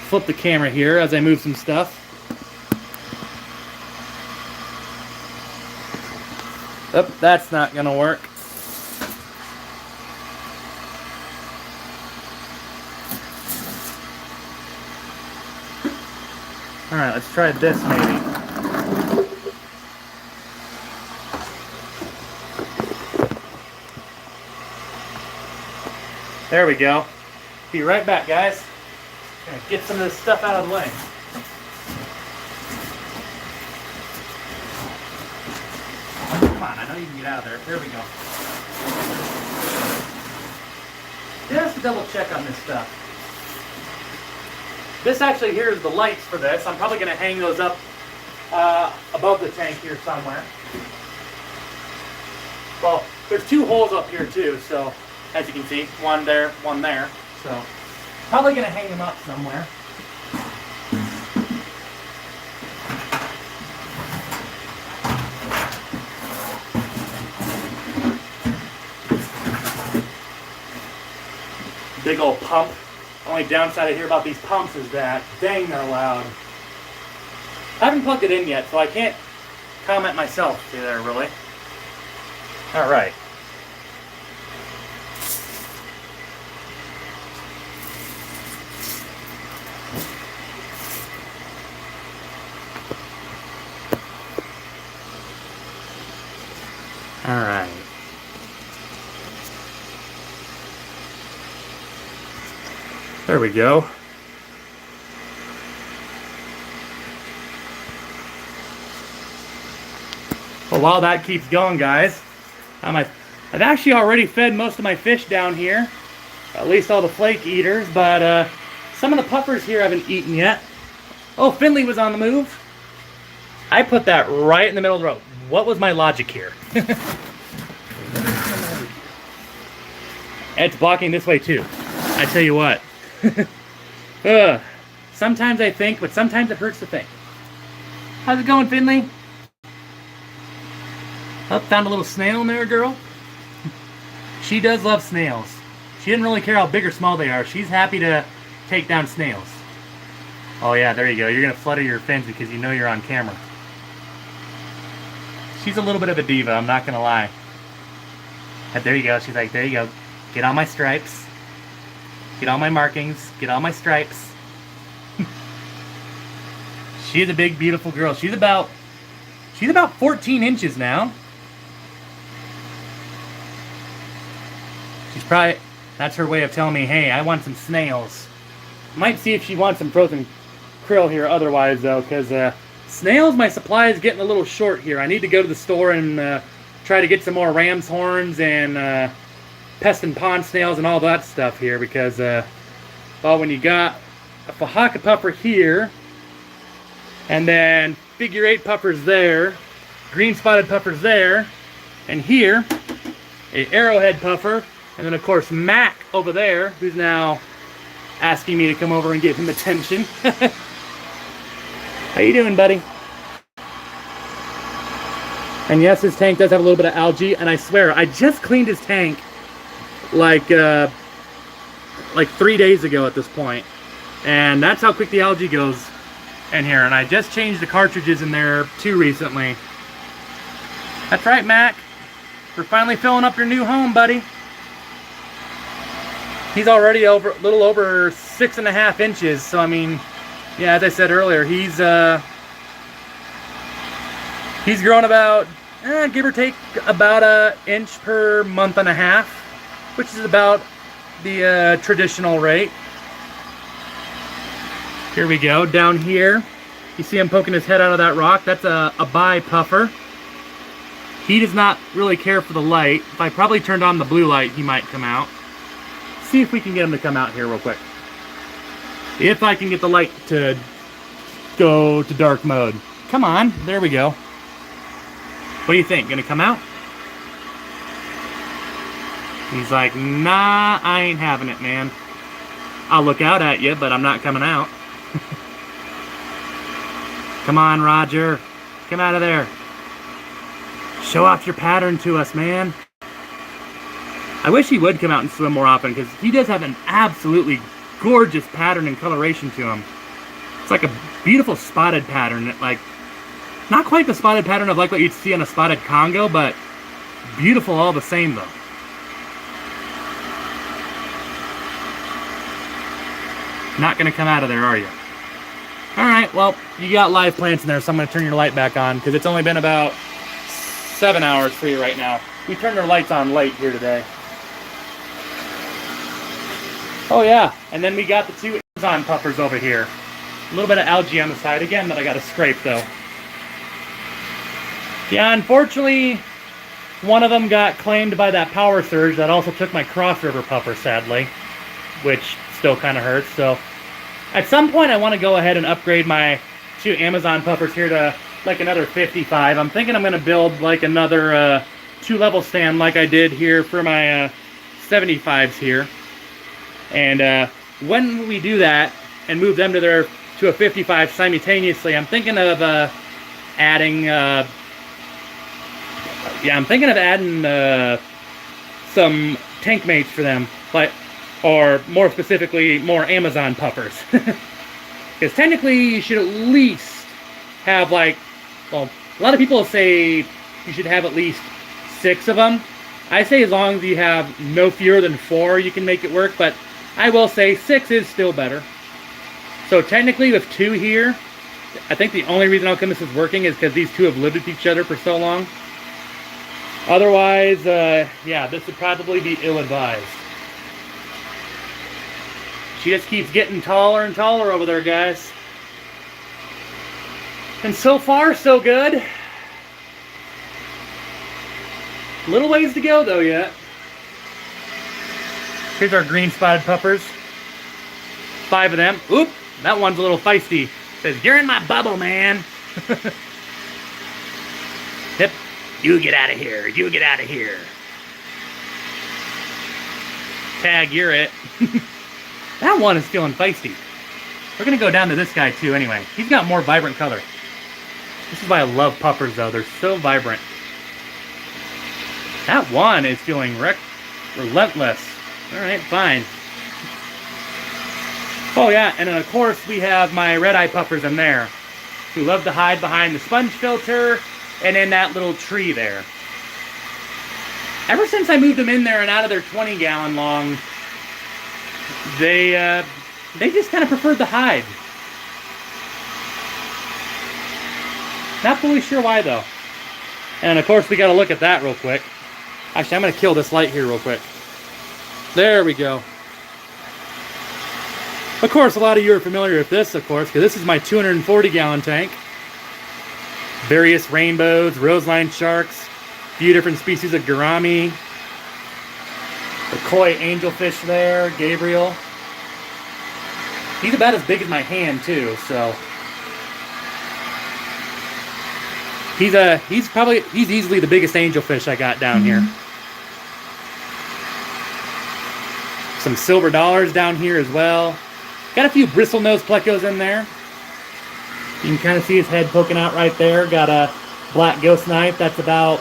Flip the camera here as I move some stuff. Oh, that's not gonna work. Alright, let's try this maybe. There we go. Be right back, guys. Gonna get some of this stuff out of the way. Come on, I know you can get out of there. There we go. Just to double check on this stuff. This actually here is the lights for this. I'm probably going to hang those up above the tank here somewhere. Well, there's two holes up here too, so as you can see, one there, one there. So probably going to hang them up somewhere. Big old pump. Only downside I hear about these pumps is that, dang, they're loud. I haven't plugged it in yet, so I can't comment myself there, really. Alright, All right. There we go. Well, while that keeps going, guys, I've actually already fed most of my fish down here, at least all the flake eaters, but some of the puffers here I haven't eaten yet. Oh, Finley was on the move. I put that right in the middle of the road. What was my logic here? It's blocking this way too. I tell you what. Sometimes I think, but sometimes it hurts to think. How's it going, Finley? Oh, found a little snail in there, girl. She does love snails. She didn't really care how big or small they are. She's happy to take down snails. Oh yeah, there you go. You're gonna flutter your fins because you know you're on camera. She's a little bit of a diva, I'm not gonna lie. But there you go. She's like, there you go. Get all my stripes. Get all my markings. Get all my stripes. She's a big, beautiful girl. She's about 14 inches now. She's probably, that's her way of telling me, hey, I want some snails. Might see if she wants some frozen krill here otherwise, though, because snails, my supply is getting a little short here. I need to go to the store and try to get some more ram's horns and pest and pond snails and all that stuff here, because, well, when you got a Fahaka puffer here, and then figure 8 puffers there, green spotted puffers there, and here, a arrowhead puffer, and then of course Mac over there, who's now asking me to come over and give him attention. How you doing, buddy? And yes, his tank does have a little bit of algae, and I swear, I just cleaned his tank like 3 days ago at this point. And that's how quick the algae goes in here. And I just changed the cartridges in there too recently. That's right, Mac. We're finally filling up your new home, buddy. He's already a little over 6.5 inches. So I mean, yeah, as I said earlier, he's grown about, give or take, about an inch per month and a half, which is about the traditional rate. Here we go. Down here, you see him poking his head out of that rock. That's a bi-puffer. He does not really care for the light. If I probably turned on the blue light, he might come out. See if we can get him to come out here real quick. If I can get the light to go to dark mode. Come on, there we go. What do you think? Gonna come out? He's like, nah, I ain't having it, man. I'll look out at you, but I'm not coming out. Come on, Roger. Come out of there. Show off your pattern to us, man. I wish he would come out and swim more often, because he does have an absolutely gorgeous pattern and coloration to him. It's like a beautiful spotted pattern. Like, not quite the spotted pattern of like what you'd see on a spotted Congo, but beautiful all the same, though. Not going to come out of there, are you? Alright, well, you got live plants in there, so I'm going to turn your light back on, because it's only been about 7 hours for you right now. We turned our lights on late here today. Oh yeah, and then we got the 2 Amazon puffers over here. A little bit of algae on the side again that I got to scrape, though. Yeah, unfortunately, one of them got claimed by that power surge that also took my Cross River puffer, sadly, which still kind of hurts. So at some point I want to go ahead and upgrade my 2 Amazon puffers here to like another 55. I'm thinking I'm going to build like another 2-level stand like I did here for my 75s here. And when we do that and move them to a 55 simultaneously, I'm thinking of adding some tank mates for them, or more specifically, more Amazon puffers. Because technically, you should at least have a lot of people say you should have at least 6 of them. I say as long as you have no fewer than 4, you can make it work, but I will say 6 is still better. So technically with 2 here, I think the only reason how come this is working is because these 2 have lived with each other for so long. Otherwise, yeah, this would probably be ill-advised. She just keeps getting taller and taller over there, guys. And so far, so good. Little ways to go, though, yet. Here's our green spotted puppers. 5 of them. Oop, that one's a little feisty. Says, "You're in my bubble, man." Yep. You get out of here. You get out of here. Tag, you're it. That one is feeling feisty. We're going to go down to this guy, too, anyway. He's got more vibrant color. This is why I love puppers, though. They're so vibrant. That one is feeling relentless. Alright, fine. Oh, yeah, and then, of course, we have my red-eye puppers in there, who love to hide behind the sponge filter and in that little tree there. Ever since I moved them in there and out of their 20-gallon long, they just kind of preferred to hide. Not fully sure why, though. And, of course, we got to look at that real quick. Actually, I'm going to kill this light here real quick. There we go. Of course, a lot of you are familiar with this, of course, because this is my 240-gallon tank. Various rainbows, roseline sharks, a few different species of gourami. The koi angelfish there, Gabriel. He's about as big as my hand, too, so... He's easily the biggest angelfish I got down here. Some silver dollars down here as well. Got a few bristlenose plecos in there. You can kind of see his head poking out right there. Got a black ghost knife that's about,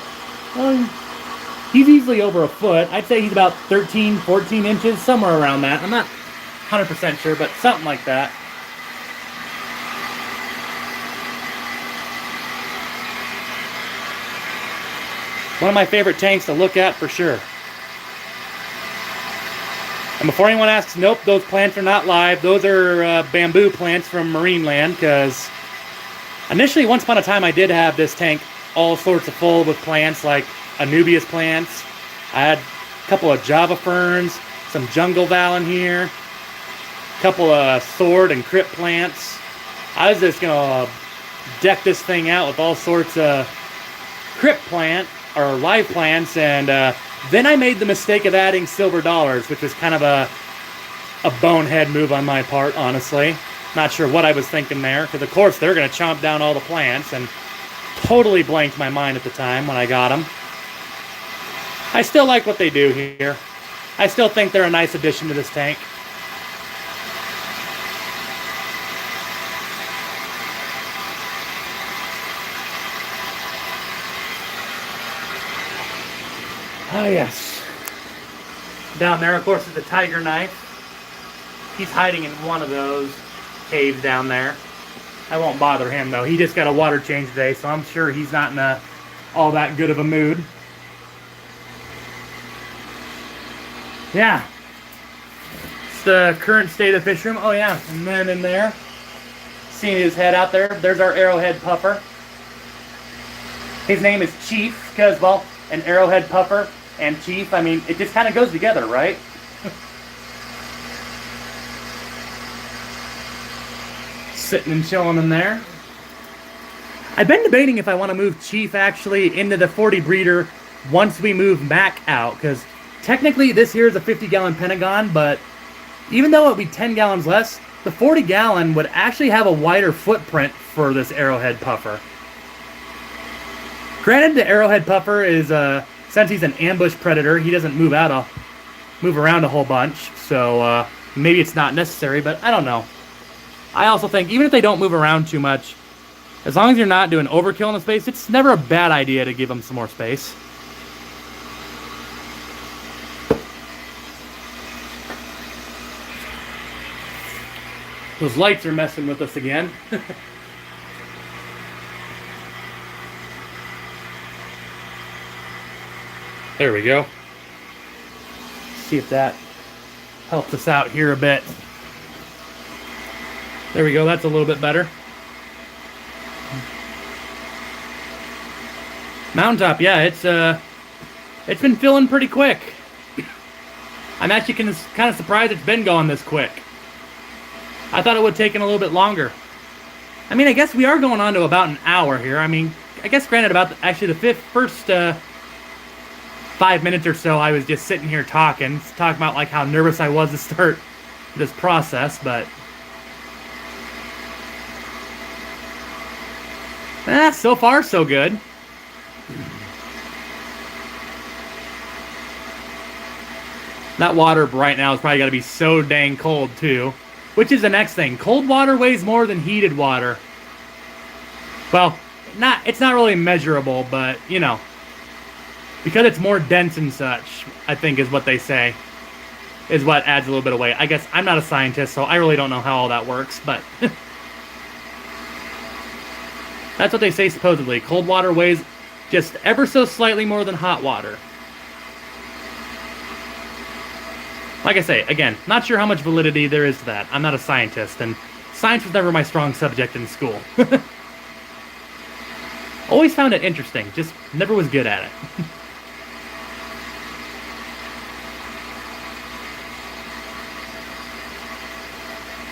he's easily over a foot. I'd say he's about 13, 14 inches, somewhere around that. I'm not 100% sure, but something like that. One of my favorite tanks to look at for sure. And before anyone asks, nope, those plants are not live. Those are bamboo plants from Marineland, because initially, once upon a time, I did have this tank all sorts of full with plants, like Anubias plants. I had a couple of Java ferns, some jungle val in here, a couple of sword and crypt plants. I was just going to deck this thing out with all sorts of crypt plant, or live plants, and then I made the mistake of adding silver dollars, which was kind of a bonehead move on my part, honestly. Not sure what I was thinking there, because of course they're going to chomp down all the plants, and totally blanked my mind at the time when I got them. I still like what they do here. I still think they're a nice addition to this tank. Oh, yes. Down there, of course, is the tiger knife. He's hiding in one of those caves down there. I won't bother him, though. He just got a water change today, so I'm sure he's not in all that good of a mood. Yeah. It's the current state of the fish room. Oh, yeah. And then in there, seeing his head out there, there's our arrowhead puffer. His name is Chief, because, well, an arrowhead puffer and Chief, I mean, it just kind of goes together, right? Sitting and chilling in there. I've been debating if I want to move Chief actually into the 40 breeder once we move Mac out, because technically this here is a 50-gallon Pentagon, but even though it would be 10 gallons less, the 40-gallon would actually have a wider footprint for this arrowhead puffer. Granted, the arrowhead puffer is, since he's an ambush predator, he doesn't move around a whole bunch, so maybe it's not necessary, but I don't know. I also think, even if they don't move around too much, as long as you're not doing overkill in the space, it's never a bad idea to give them some more space. Those lights are messing with us again. There we go. See if that helps us out here a bit. There we go, that's a little bit better. Mountaintop, yeah, it's It's been filling pretty quick. I'm actually kind of surprised it's been going this quick. I thought it would have taken a little bit longer. I mean, I guess we are going on to about an hour here. I mean, I guess granted actually the first 5 minutes or so I was just sitting here talking about like how nervous I was to start this process, but so far so good. That water right now is probably got to be so dang cold too, which is the next thing. Cold water weighs more than heated water. Well, it's not really measurable, but you know, because it's more dense and such, I think is what they say, is what adds a little bit of weight. I guess I'm not a scientist, so I really don't know how all that works, but that's what they say supposedly. Cold water weighs just ever so slightly more than hot water. Like I say, again, not sure how much validity there is to that. I'm not a scientist, and science was never my strong subject in school. Always found it interesting, just never was good at it.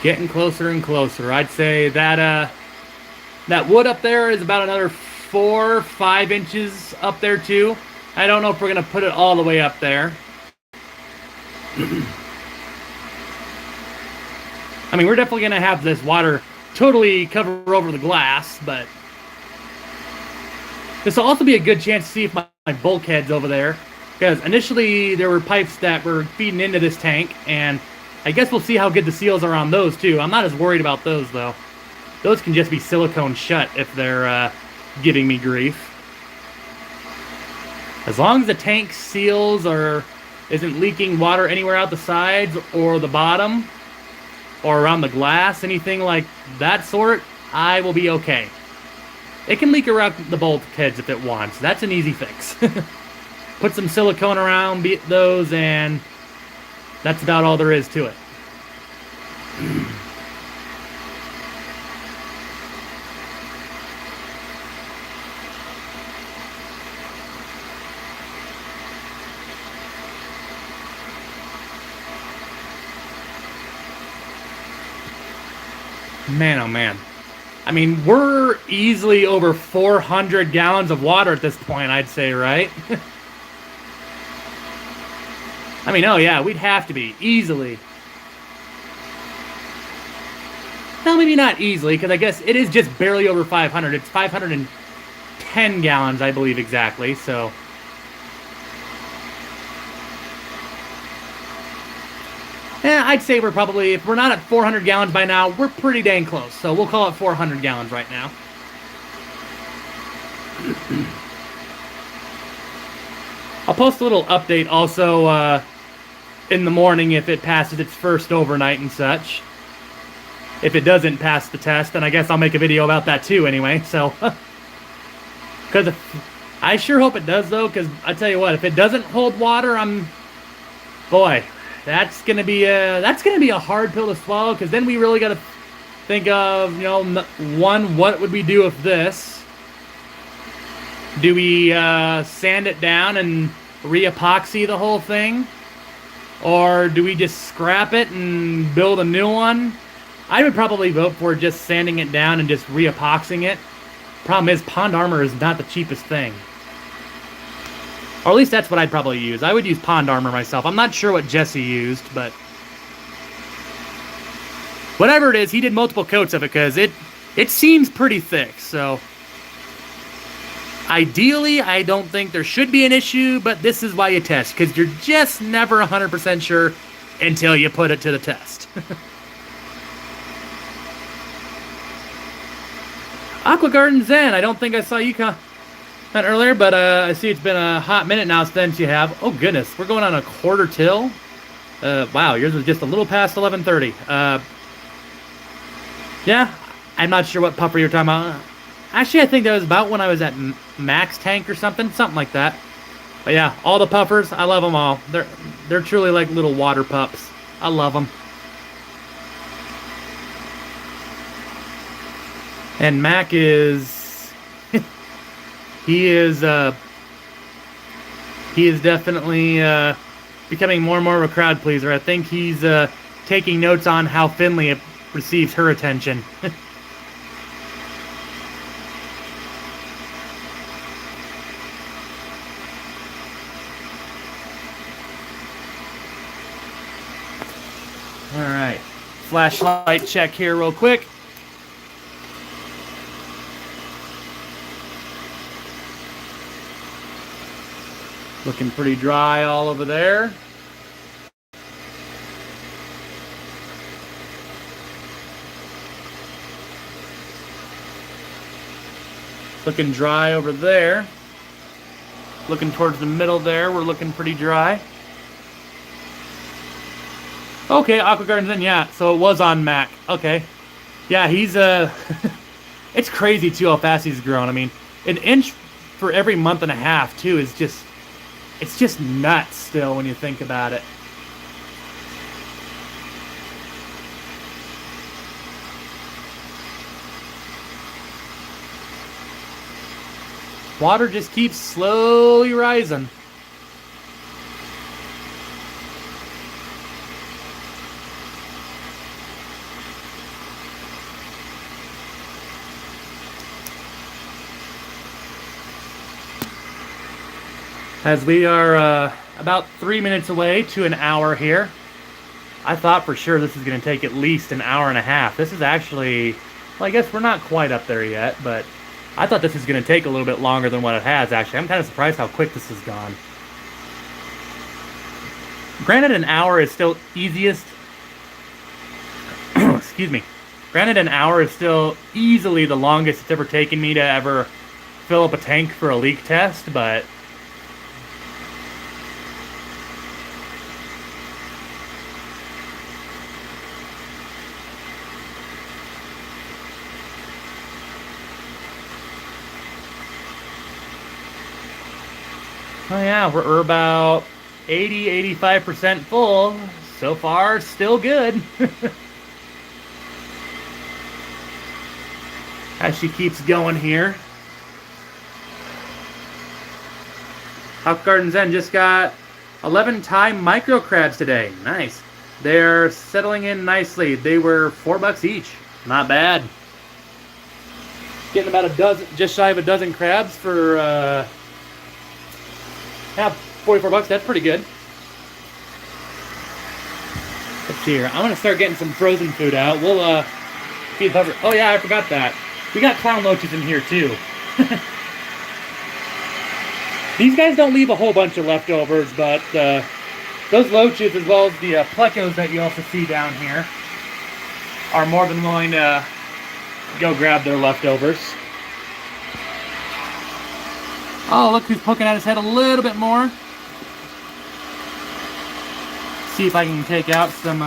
Getting closer and closer. I'd say that that wood up there is about another 4 or 5 inches up there too. I don't know if we're gonna put it all the way up there. I mean, we're definitely gonna have this water totally cover over the glass, but this will also be a good chance to see if my bulkhead's over there, because initially there were pipes that were feeding into this tank, and I guess we'll see how good the seals are on those too. I'm not as worried about those though. Those can just be silicone shut if they're giving me grief. As long as the tank seals isn't leaking water anywhere out the sides or the bottom or around the glass, anything like that sort, I will be okay. It can leak around the bulkheads if it wants. That's an easy fix. Put some silicone around those, and that's about all there is to it. Man, oh man. I mean, we're easily over 400 gallons of water at this point, I'd say, right? I mean, oh yeah, we'd have to be, easily. Well, maybe not easily, because I guess it is just barely over 500. It's 510 gallons, I believe, exactly, so... Yeah, I'd say we're probably, if we're not at 400 gallons by now, we're pretty dang close. So we'll call it 400 gallons right now. I'll post a little update also in the morning if it passes its first overnight and such. If it doesn't pass the test, then I guess I'll make a video about that too anyway. So, because I sure hope it does though, because I tell you what, if it doesn't hold water, boy. That's gonna be a hard pill to swallow, because then we really got to think of, you know, one, what would we do with this? Do we sand it down and re-epoxy the whole thing, or do we just scrap it and build a new one? I would probably vote for just sanding it down and just re-epoxying it. Problem is, Pond Armor is not the cheapest thing. Or at least that's what I'd probably use. I would use Pond Armor myself. I'm not sure what Jesse used, but... whatever it is, he did multiple coats of it, because it seems pretty thick, so... ideally, I don't think there should be an issue, but this is why you test, because you're just never 100% sure until you put it to the test. Aqua Garden Zen, I don't think I saw you earlier, but I see it's been a hot minute now since you have. Oh goodness, we're going on a quarter till. Wow, yours was just a little past 11:30. Yeah, I'm not sure what puffer you're talking about. Actually, I think that was about when I was at Max Tank or something like that. But yeah, all the puffers, I love them all. They're truly like little water pups. I love them. And Mac is... he is He is definitely becoming more and more of a crowd pleaser. I think he's taking notes on how Finley receives her attention. All right, flashlight check here real quick. Looking pretty dry all over there. Looking dry over there. Looking towards the middle there, we're looking pretty dry. Okay, Aqua Gardens in, yeah. So it was on Mac. Okay. Yeah, he's it's crazy too how fast he's grown. I mean, an inch for every month and a half too is just, it's just nuts still when you think about it. Water just keeps slowly rising. As we are about 3 minutes away to an hour here. I thought for sure this is going to take at least an hour and a half. This is actually, well, I guess we're not quite up there yet, but I thought this was going to take a little bit longer than what it has, actually. I'm kind of surprised how quick this has gone. Granted, an hour is still easiest. Excuse me. Granted, an hour is still easily the longest it's ever taken me to ever fill up a tank for a leak test, but oh yeah, we're about 80-85% full. So far, still good. As she keeps going here. Aqua Gardens Zen just got 11 Thai micro crabs today. Nice. They're settling in nicely. They were $4 each. Not bad. Getting about a dozen, just shy of a dozen crabs for yeah, $44. That's pretty good. Let's see here. I'm gonna start getting some frozen food out. We'll feed the. Oh yeah, I forgot that. We got clown loaches in here too. These guys don't leave a whole bunch of leftovers, but those loaches, as well as the plecos that you also see down here, are more than willing to go grab their leftovers. Oh, look who's poking at his head a little bit more. See if I can take out some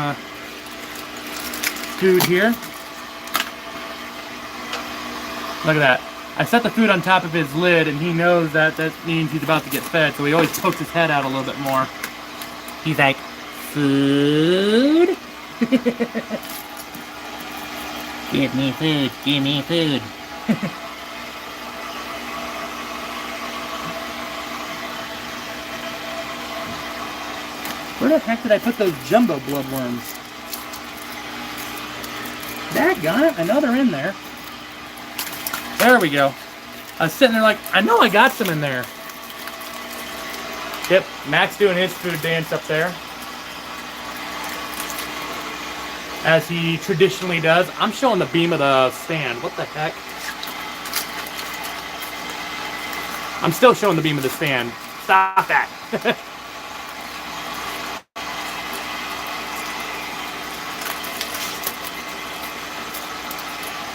food here. Look at that. I set the food on top of his lid, and he knows that that means he's about to get fed, so he always pokes his head out a little bit more. He's like, food? Give me food, give me food. Where the heck did I put those jumbo bloodworms? Daggone it, I know they're in there. There we go. I was sitting there like, I know I got some in there. Yep, Mac's doing his food dance up there, as he traditionally does. I'm showing the beam of the stand. What the heck? I'm still showing the beam of the stand. Stop that.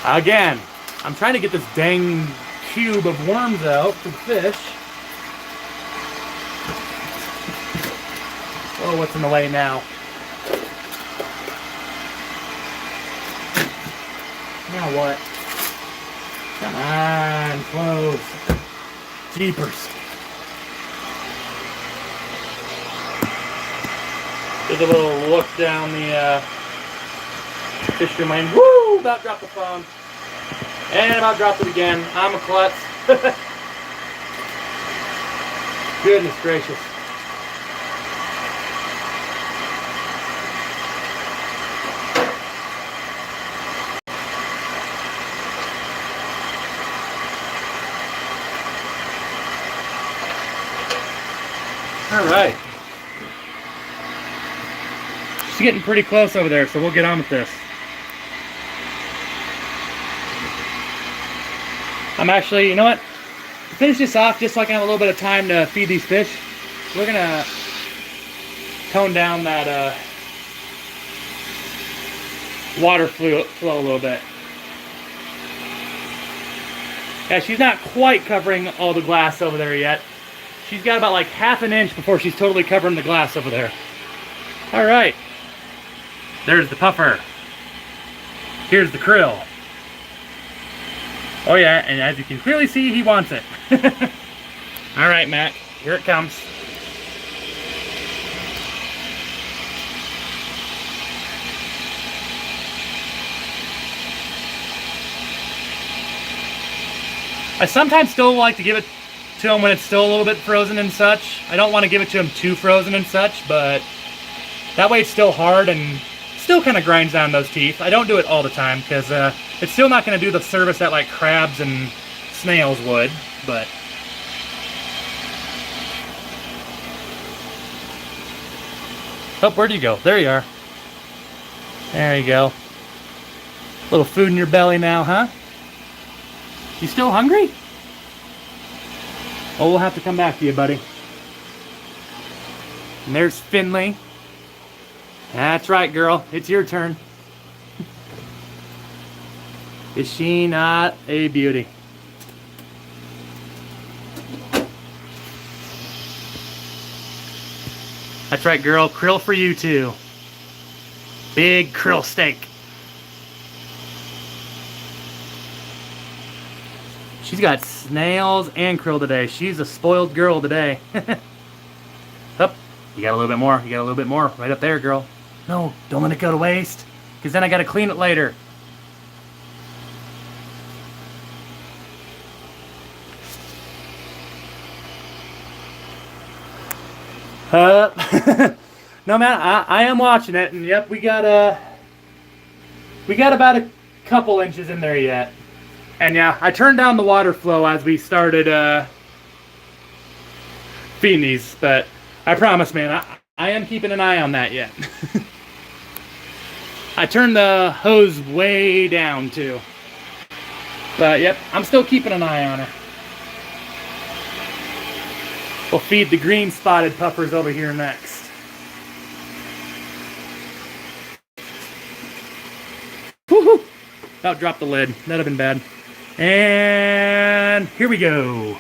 Again, I'm trying to get this dang cube of worms out for the fish. Oh, what's in the way now? Now what? Come on, close. Jeepers. There's a little look down the fishery lane. Woo! About dropped the phone. And about dropped it again. I'm a klutz. Goodness gracious. All right. She's getting pretty close over there, so we'll get on with this. I'm actually, you know what? To finish this off, just so I can have a little bit of time to feed these fish, we're gonna tone down that water flow a little bit. Yeah, she's not quite covering all the glass over there yet. She's got about like half an inch before she's totally covering the glass over there. All right. There's the puffer. Here's the krill. Oh yeah, and as you can clearly see, he wants it. All right, Matt, here it comes. I sometimes still like to give it to him when it's still a little bit frozen and such. I don't want to give it to him too frozen and such, but that way it's still hard and still kind of grinds down those teeth. I don't do it all the time because it's still not going to do the service that like crabs and snails would, but oh, where'd you go? There you are. There you go. A little food in your belly now, huh? You still hungry? Oh, we'll have to come back to you, buddy. And there's Finley. That's right, girl. It's your turn. Is she not a beauty? That's right, girl. Krill for you, too. Big krill steak. She's got snails and krill today. She's a spoiled girl today. Up. You got a little bit more. You got a little bit more. Right up there, girl. No, don't let it go to waste. Because then I got to clean it later. No, man, I am watching it. And yep, we got about a couple inches in there yet. And yeah, I turned down the water flow as we started feeding these, but I promise, man, I am keeping an eye on that yet. I turned the hose way down too. But yep, I'm still keeping an eye on her. We'll feed the green spotted puffers over here next. Woohoo! About dropped the lid. That'd have been bad. And here we go.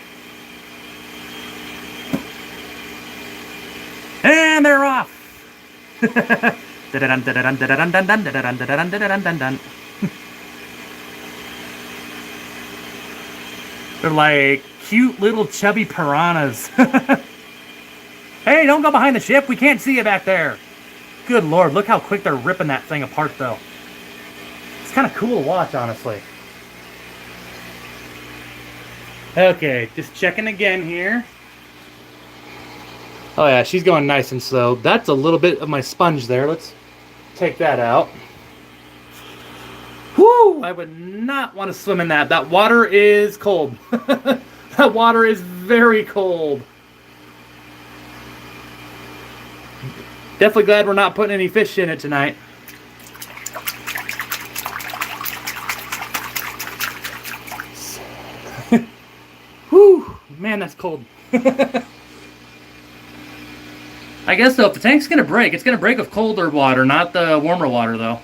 And they're off. They're like cute little chubby piranhas. Hey, don't go behind the ship. We can't see you back there. Good Lord, look how quick they're ripping that thing apart, though. It's kind of cool to watch, honestly. Okay, just checking again here. Oh yeah, she's going nice and slow. That's a little bit of my sponge there. Let's take that out. Whoo! I would not want to swim in that. That water is cold. That water is very cold. Definitely glad we're not putting any fish in it tonight. Whew! Man, that's cold. I guess, though, if the tank's going to break, it's going to break with colder water, not the warmer water, though.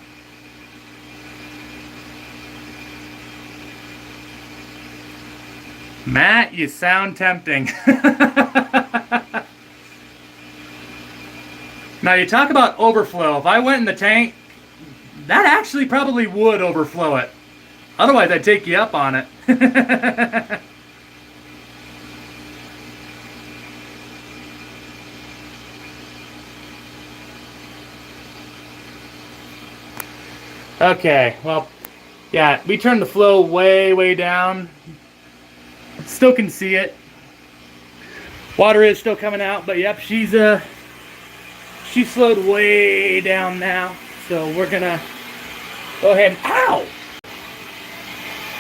Matt, you sound tempting. Now, you talk about overflow. If I went in the tank, that actually probably would overflow it. Otherwise, I'd take you up on it. Okay, well, yeah, we turned the flow way, way down. Still can see it. Water is still coming out, but yep, she's slowed way down now. So we're gonna go ahead and, ow!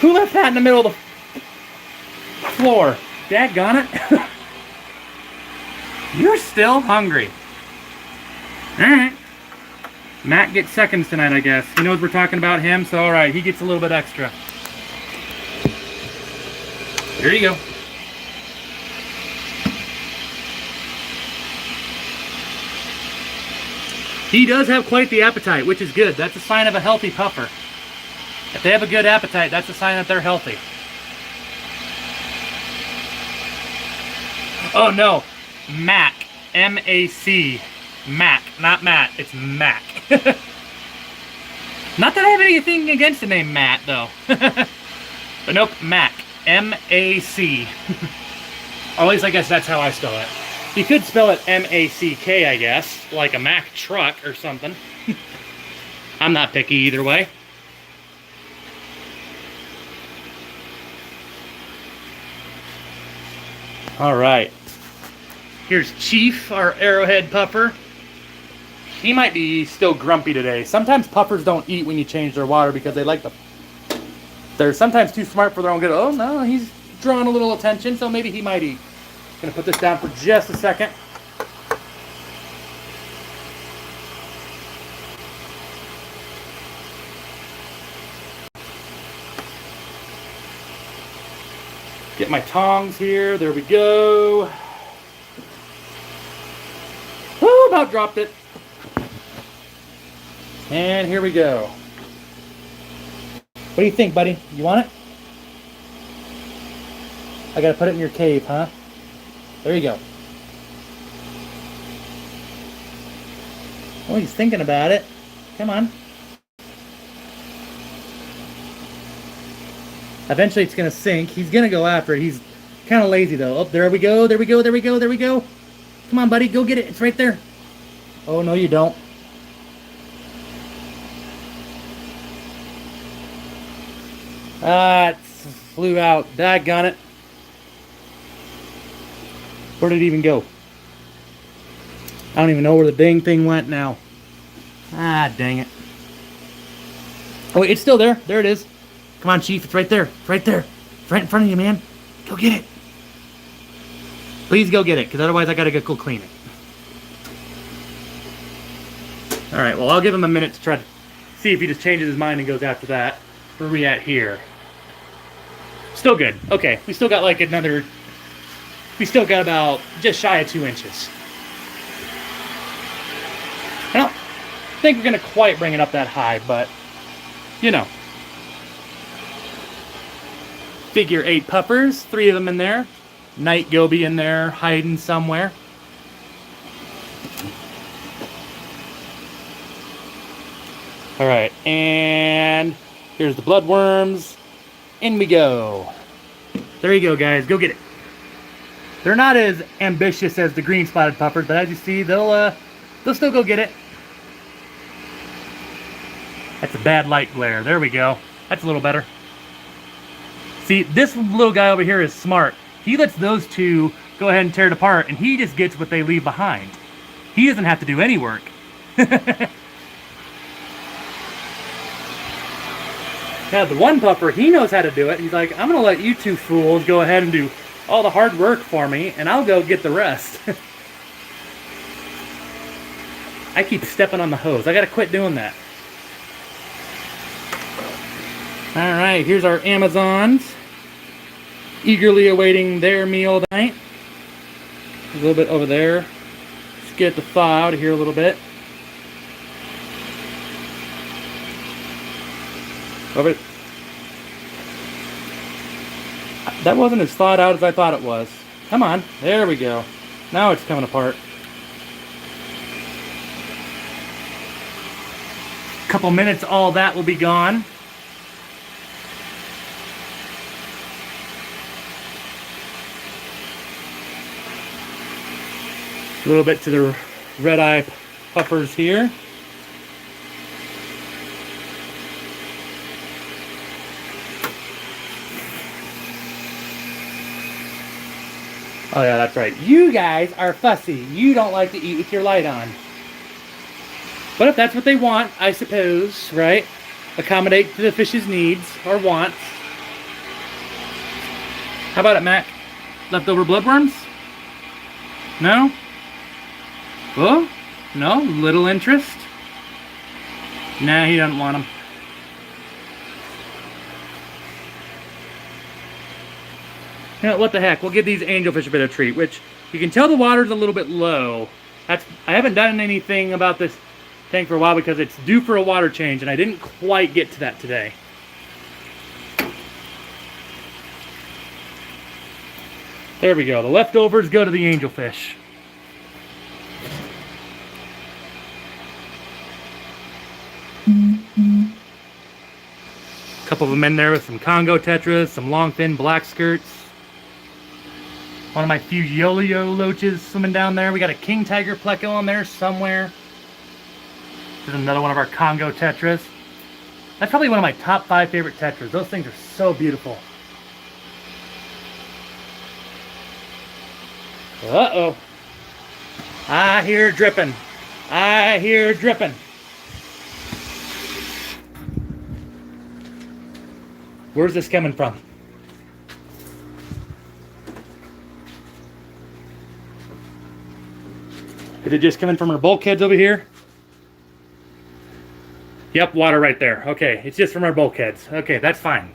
Who left that in the middle of the floor? Daggone it. You're still hungry. Alright. Matt gets seconds tonight, I guess. He knows we're talking about him, so alright, he gets a little bit extra. Here you go. He does have quite the appetite, which is good. That's a sign of a healthy puffer. If they have a good appetite, that's a sign that they're healthy. Oh no, Mac. M-A-C. Mac, not Matt. It's Mac. Not that I have anything against the name Matt, though. But nope, Mac. M-A-C. Or at least I guess that's how I spell it. You could spell it M-A-C-K, I guess. Like a Mack truck or something. I'm not picky either way. Alright. Here's Chief, our arrowhead puffer. He might be still grumpy today. Sometimes puffers don't eat when you change their water because they like the... They're sometimes too smart for their own good. Oh no, he's drawing a little attention, so maybe he might eat. Gonna put this down for just a second. Get my tongs here. There we go. Oh, about dropped it. And here we go. What do you think, buddy? You want it? I gotta put it in your cave, huh? There you go. Oh, he's thinking about it. Come on. Eventually it's gonna sink. He's gonna go after it. He's kind of lazy though. Oh, there we go, there we go, there we go, there we go. Come on, buddy, go get it. It's right there. Oh, no, you don't. Ah, it flew out. Daggone it. Where did it even go? I don't even know where the dang thing went now. Ah, dang it. Oh, wait, it's still there. There it is. Come on, Chief. It's right there. It's right there. It's right in front of you, man. Go get it. Please go get it, because otherwise I got to go clean it. Alright, well, I'll give him a minute to try to see if he just changes his mind and goes after that. Where are we at here? Still good. Okay, we still got like another... We still got about just shy of 2 inches. I don't think we're going to quite bring it up that high, but, you know. Figure 8 puffers, 3 of them in there. Night goby in there, hiding somewhere. Alright, and here's the bloodworms. In we go. There you go, guys. Go get it. They're not as ambitious as the green spotted puffers, but as you see, they'll still go get it. That's a bad light glare. There we go. That's a little better. See, this little guy over here is smart. He lets those two go ahead and tear it apart, and he just gets what they leave behind. He doesn't have to do any work. Now, the one puffer, he knows how to do it. He's like, I'm going to let you two fools go ahead and do all the hard work for me, and I'll go get the rest. I keep stepping on the hose. I got to quit doing that. Alright, here's our Amazons. Eagerly awaiting their meal tonight. A little bit over there. Let's get the thaw out of here a little bit. Over. That wasn't as thawed out as I thought it was. Come on. There we go. Now it's coming apart. Couple minutes, all that will be gone. A little bit to the red-eye puffers here. Oh yeah, that's right. You guys are fussy. You don't like to eat with your light on. But if that's what they want, I suppose, right? Accommodate to the fish's needs or wants. How about it, Mac? Leftover bloodworms? No? Oh? No? Little interest? Nah, he doesn't want them. You know, what the heck? We'll give these angelfish a bit of treat, which you can tell the water's a little bit low. I haven't done anything about this tank for a while because it's due for a water change, and I didn't quite get to that today. There we go. The leftovers go to the angelfish. A couple of them in there with some Congo tetras, some longfin black skirts. One of my few Yolio loaches swimming down there. We got a king tiger pleco in there somewhere. There's another one of our Congo tetras. That's probably one of my top 5 favorite tetras. Those things are so beautiful. Uh-oh. I hear dripping. I hear dripping. Where's this coming from? Is it just coming from our bulkheads over here? Yep, water right there. Okay, it's just from our bulkheads. Okay, that's fine.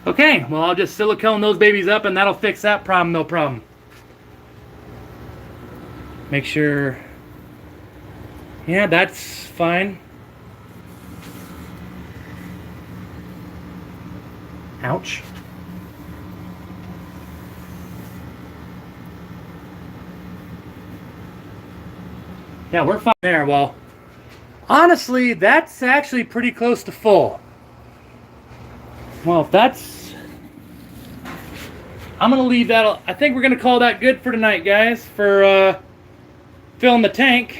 Okay, well, I'll just silicone those babies up and that'll fix that problem, no problem. Make sure... Yeah, that's fine. Ouch. Yeah, we're fine there. Well, honestly, that's actually pretty close to full. Well, if that's... I'm going to leave that... I think we're going to call that good for tonight, guys, for filling the tank.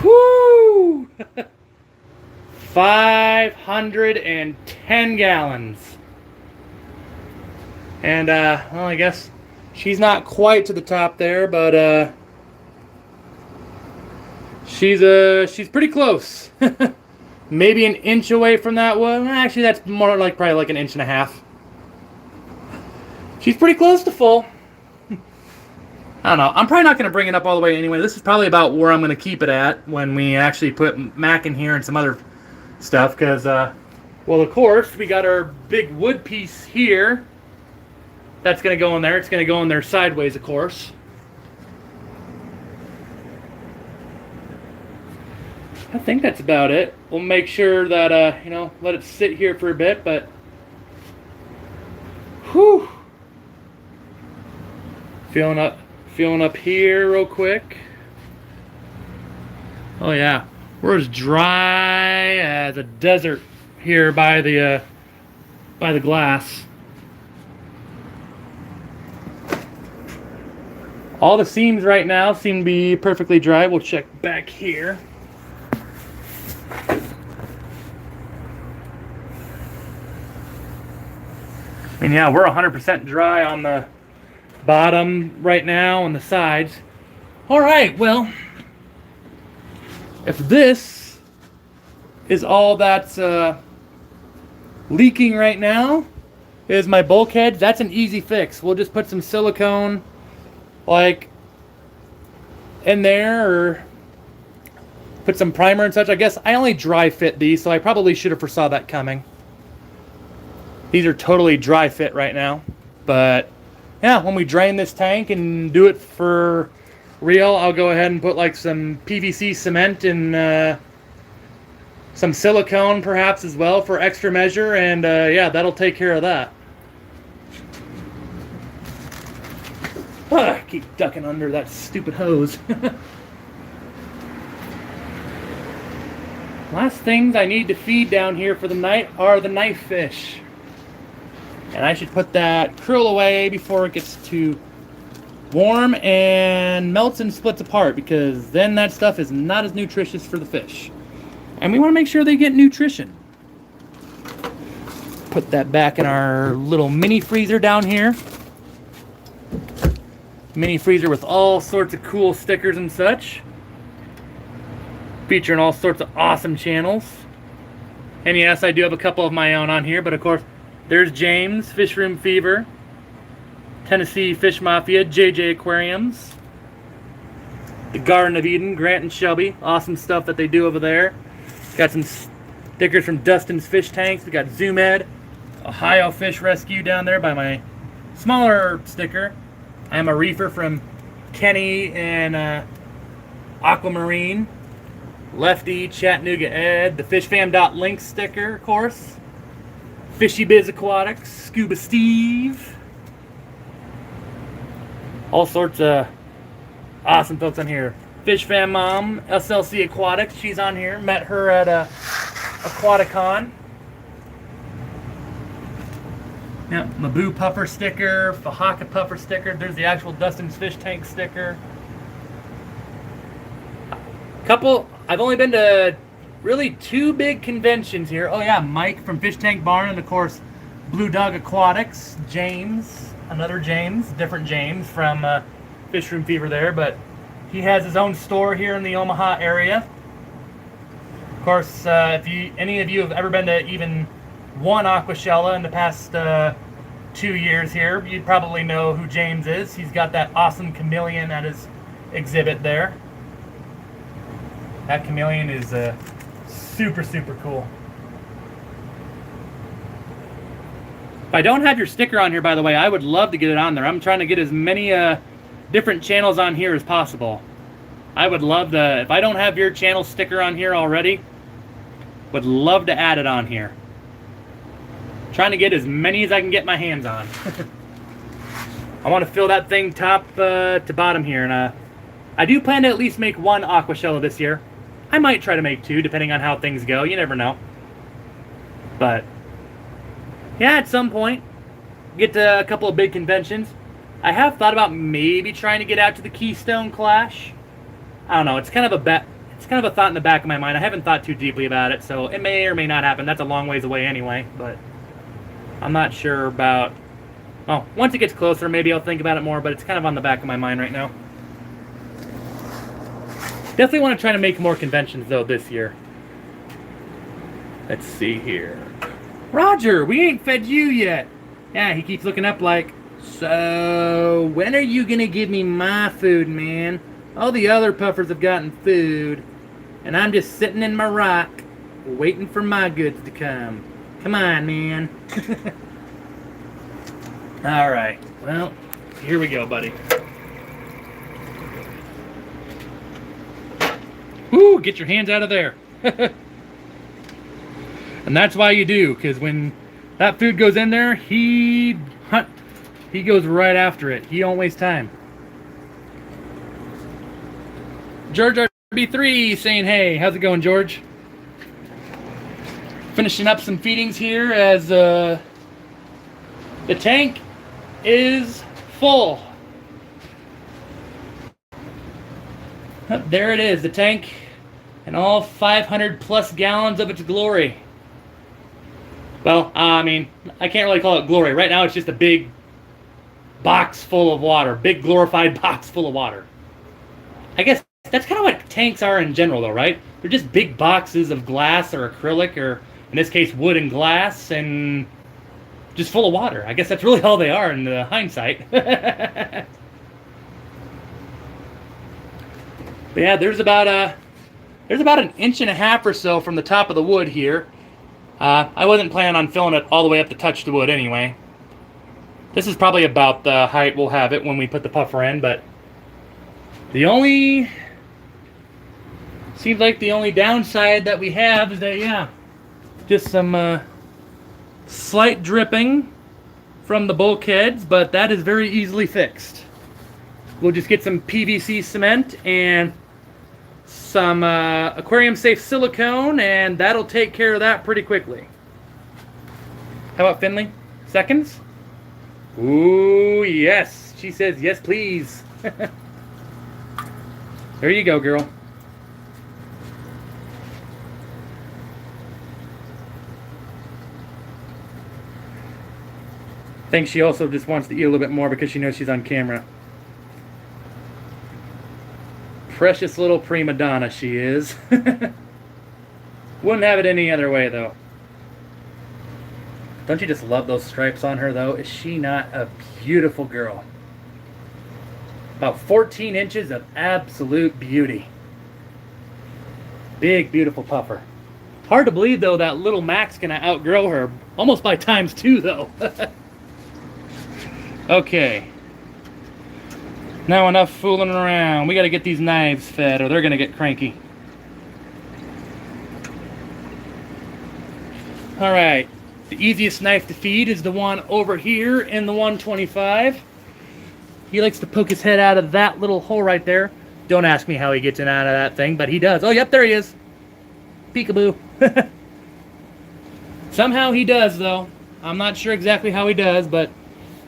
Whoo! 510 gallons. And, well, I guess she's not quite to the top there, but, she's pretty close. Maybe an inch away from that one. Actually, that's more like probably like an inch and a half. She's pretty close to full. I don't know. I'm probably not going to bring it up all the way anyway. This is probably about where I'm going to keep it at when we actually put Mac in here and some other stuff. Because, well, of course, we got our big wood piece here. That's going to go in there. It's going to go in there sideways, of course. I think that's about it. We'll make sure that, you know, let it sit here for a bit, but... Whew! Feeling up here real quick. Oh yeah, we're as dry as a desert here by the glass. All the seams right now seem to be perfectly dry. We'll check back here. I mean, yeah, we're 100% dry on the bottom right now on the sides. All right, well, if this is all that's leaking right now is my bulkhead, that's an easy fix. We'll just put some silicone like in there or put some primer and such. I guess I only dry fit these, so I probably should have foresaw that coming. These are totally dry fit right now, but yeah, when we drain this tank and do it for real, I'll go ahead and put like some PVC cement and some silicone perhaps as well for extra measure, and yeah, that'll take care of that. I keep ducking under that stupid hose. Last things I need to feed down here for the night are the knife fish. And I should put that krill away before it gets too warm and melts and splits apart, because then that stuff is not as nutritious for the fish. And we want to make sure they get nutrition. Put that back in our little mini freezer down here. Mini freezer with all sorts of cool stickers and such. Featuring all sorts of awesome channels. And yes, I do have a couple of my own on here, but of course, there's James, Fish Room Fever, Tennessee Fish Mafia, JJ Aquariums, the Garden of Eden, Grant and Shelby. Awesome stuff that they do over there. Got some stickers from Dustin's Fish Tanks. We got Zoom Ed, Ohio Fish Rescue down there by my smaller sticker. I am a reefer from Kenny and Aquamarine. Lefty, Chattanooga Ed, the FishFam.link sticker, of course. Fishy Biz Aquatics, Scuba Steve. All sorts of awesome folks on here. Fish Fam Mom, SLC Aquatics, she's on here. Met her at Aquaticon. Yeah, Maboo Puffer sticker, Fahaka Puffer sticker. There's the actual Dustin's Fish Tank sticker. I've only been to really 2 big conventions here. Oh yeah, Mike from Fish Tank Barn, and of course Blue Dog Aquatics. James, another James, different James from Fish Room Fever there, but he has his own store here in the Omaha area. Of course, if any of you have ever been to even one Aquashella in the past 2 years here, you'd probably know who James is. He's got that awesome chameleon at his exhibit there. That chameleon is super, super cool. If I don't have your sticker on here, by the way, I would love to get it on there. I'm trying to get as many different channels on here as possible. I would love to, if I don't have your channel sticker on here already, would love to add it on here. Trying to get as many as I can get my hands on. I want to fill that thing top to bottom here, and I do plan to at least make 1 Aquashella this year. I might try to make 2, depending on how things go. You never know. But yeah, at some point, get to a couple of big conventions. I have thought about maybe trying to get out to the Keystone Clash. I don't know. It's kind of a thought in the back of my mind. I haven't thought too deeply about it, so it may or may not happen. That's a long ways away anyway, but I'm not sure about. Oh, once it gets closer, maybe I'll think about it more. But it's kind of on the back of my mind right now. Definitely want to try to make more conventions, though, this year. Let's see here. Roger, we ain't fed you yet. Yeah, he keeps looking up like, so, when are you going to give me my food, man? All the other puffers have gotten food, and I'm just sitting in my rock, waiting for my goods to come. Come on, man. All right, well, here we go, buddy. Woo, get your hands out of there. And that's why you do, because when that food goes in there, he goes right after it. He don't waste time. George RB3 saying, hey, how's it going, George? Finishing up some feedings here as the tank is full. There it is, the tank and all 500 plus gallons of its glory. Well, I mean, I can't really call it glory. Right now it's just a big box full of water. Big glorified box full of water. I guess that's kind of what tanks are in general, though, right? They're just big boxes of glass or acrylic, or in this case, wood and glass, and just full of water. I guess that's really all they are in the hindsight. But yeah, there's about an inch and a half or so from the top of the wood here. I wasn't planning on filling it all the way up to touch the wood anyway. This is probably about the height we'll have it when we put the puffer in, but seems like the only downside that we have is that, yeah, just some slight dripping from the bulkheads, but that is very easily fixed. We'll just get some PVC cement and some aquarium safe silicone, and that'll take care of that pretty quickly. How about Finley? Seconds? Ooh, yes. She says, yes, please. There you go, girl. I think she also just wants to eat a little bit more because she knows she's on camera. precious little prima donna she is. Wouldn't have it any other way, though. Don't you just love those stripes on her, though? Is she not a beautiful girl? About 14 inches of absolute beauty. Big, beautiful puffer. Hard to believe, though, that little Mac's gonna outgrow her. Almost by ×2, though. Okay. Now enough fooling around. We gotta get these knives fed, or they're gonna get cranky. Alright. The easiest knife to feed is the one over here in the 125. He likes to poke his head out of that little hole right there. Don't ask me how he gets in and out of that thing, but he does. Oh, yep, there he is. Peekaboo. Somehow he does, though. I'm not sure exactly how he does, but...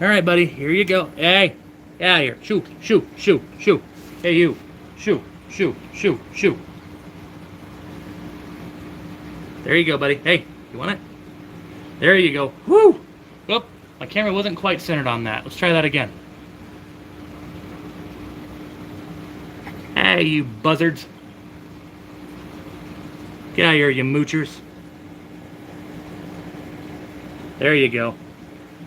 Alright, buddy, here you go. Hey, get out of here. Shoo, shoo, shoo, shoo. Hey, you. Shoo, shoo, shoo, shoo. There you go, buddy. Hey, you want it? There you go. Woo! Oop, my camera wasn't quite centered on that. Let's try that again. Hey, you buzzards. Get out of here, you moochers. There you go.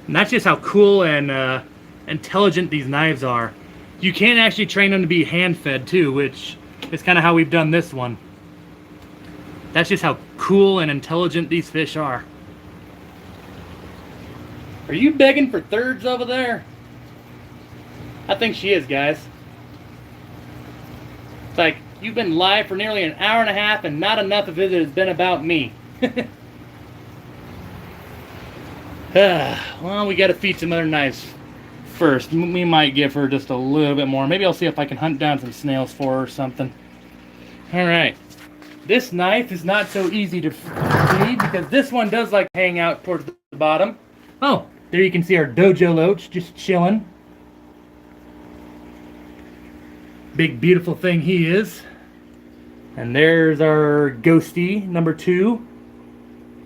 And that's just how cool and intelligent these knives are. You can actually train them to be hand-fed too, which is kind of how we've done this one. That's just how cool and intelligent these fish are. Are you begging for thirds over there? I think she is, guys. It's like, you've been live for nearly an hour and a half and not enough of it has been about me. Well, we gotta feed some other knives first. We might give her just a little bit more. Maybe I'll see if I can hunt down some snails for her or something. Alright. This knife is not so easy to feed because this one does like hang out towards the bottom. Oh, there you can see our Dojo Loach just chilling. Big beautiful thing he is. And there's our Ghosty number 2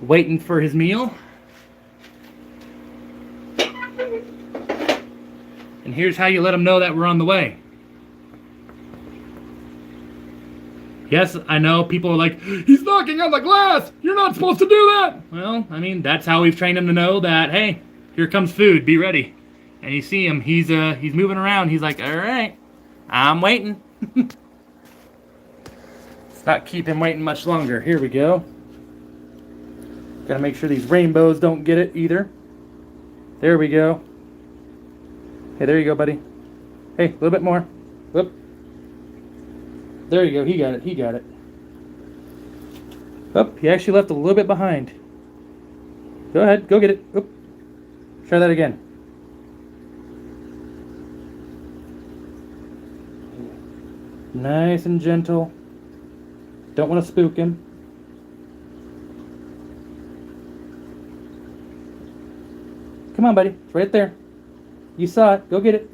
waiting for his meal. And here's how you let him know that we're on the way. Yes, I know people are like, he's knocking on the glass! You're not supposed to do that! Well, I mean, that's how we've trained him to know that, hey, here comes food, be ready. And you see him, he's moving around. He's like, alright, I'm waiting. Let's not keep him waiting much longer. Here we go. Gotta make sure these rainbows don't get it either. There we go. Hey, there you go, buddy. Hey, a little bit more. Whoop. There you go. He got it. He got it. Oh, he actually left a little bit behind. Go ahead. Go get it. Oop. Try that again. Nice and gentle. Don't want to spook him. Come on, buddy. It's right there. You saw it. Go get it.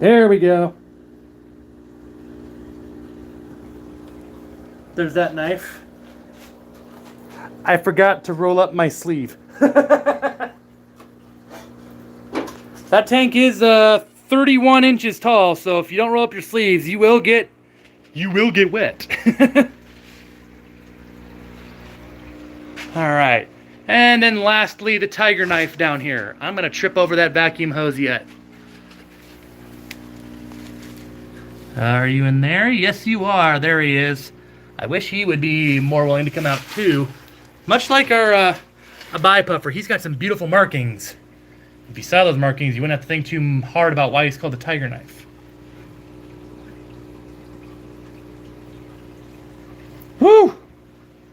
There we go. There's that knife. I forgot to roll up my sleeve. That tank is 31 inches tall, so if you don't roll up your sleeves, you will get wet. All right. And then lastly, the tiger knife down here. I'm going to trip over that vacuum hose yet. Are you in there? Yes, you are. There he is. I wish he would be more willing to come out too. Much like our Abai puffer, he's got some beautiful markings. If you saw those markings, you wouldn't have to think too hard about why he's called the tiger knife. Woo!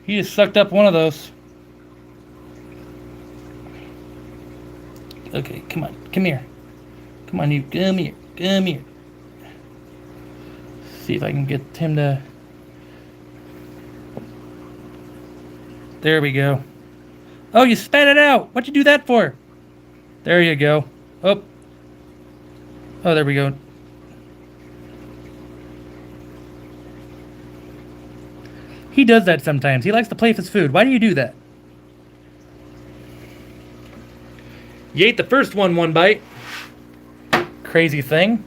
He just sucked up one of those. Okay, come on. Come here. Come on, you. Come here. Come here. See if I can get him to... There we go. Oh, you spat it out. What'd you do that for? There you go. Oh. Oh, there we go. He does that sometimes. He likes to play with his food. Why do you do that? You ate the first one bite. Crazy thing.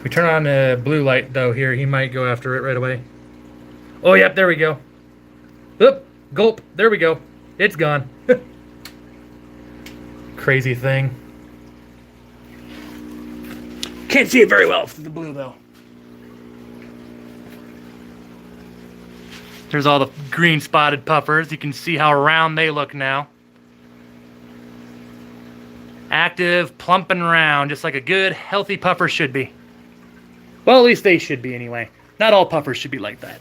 We turn on the blue light though here. He might go after it right away. Oh, yep, there we go. Oop, gulp. There we go. It's gone. Crazy thing. Can't see it very well through the blue though. There's all the green spotted puffers. You can see how round they look now. Active, plump and round, just like a good, healthy puffer should be. Well, at least they should be anyway. Not all puffers should be like that.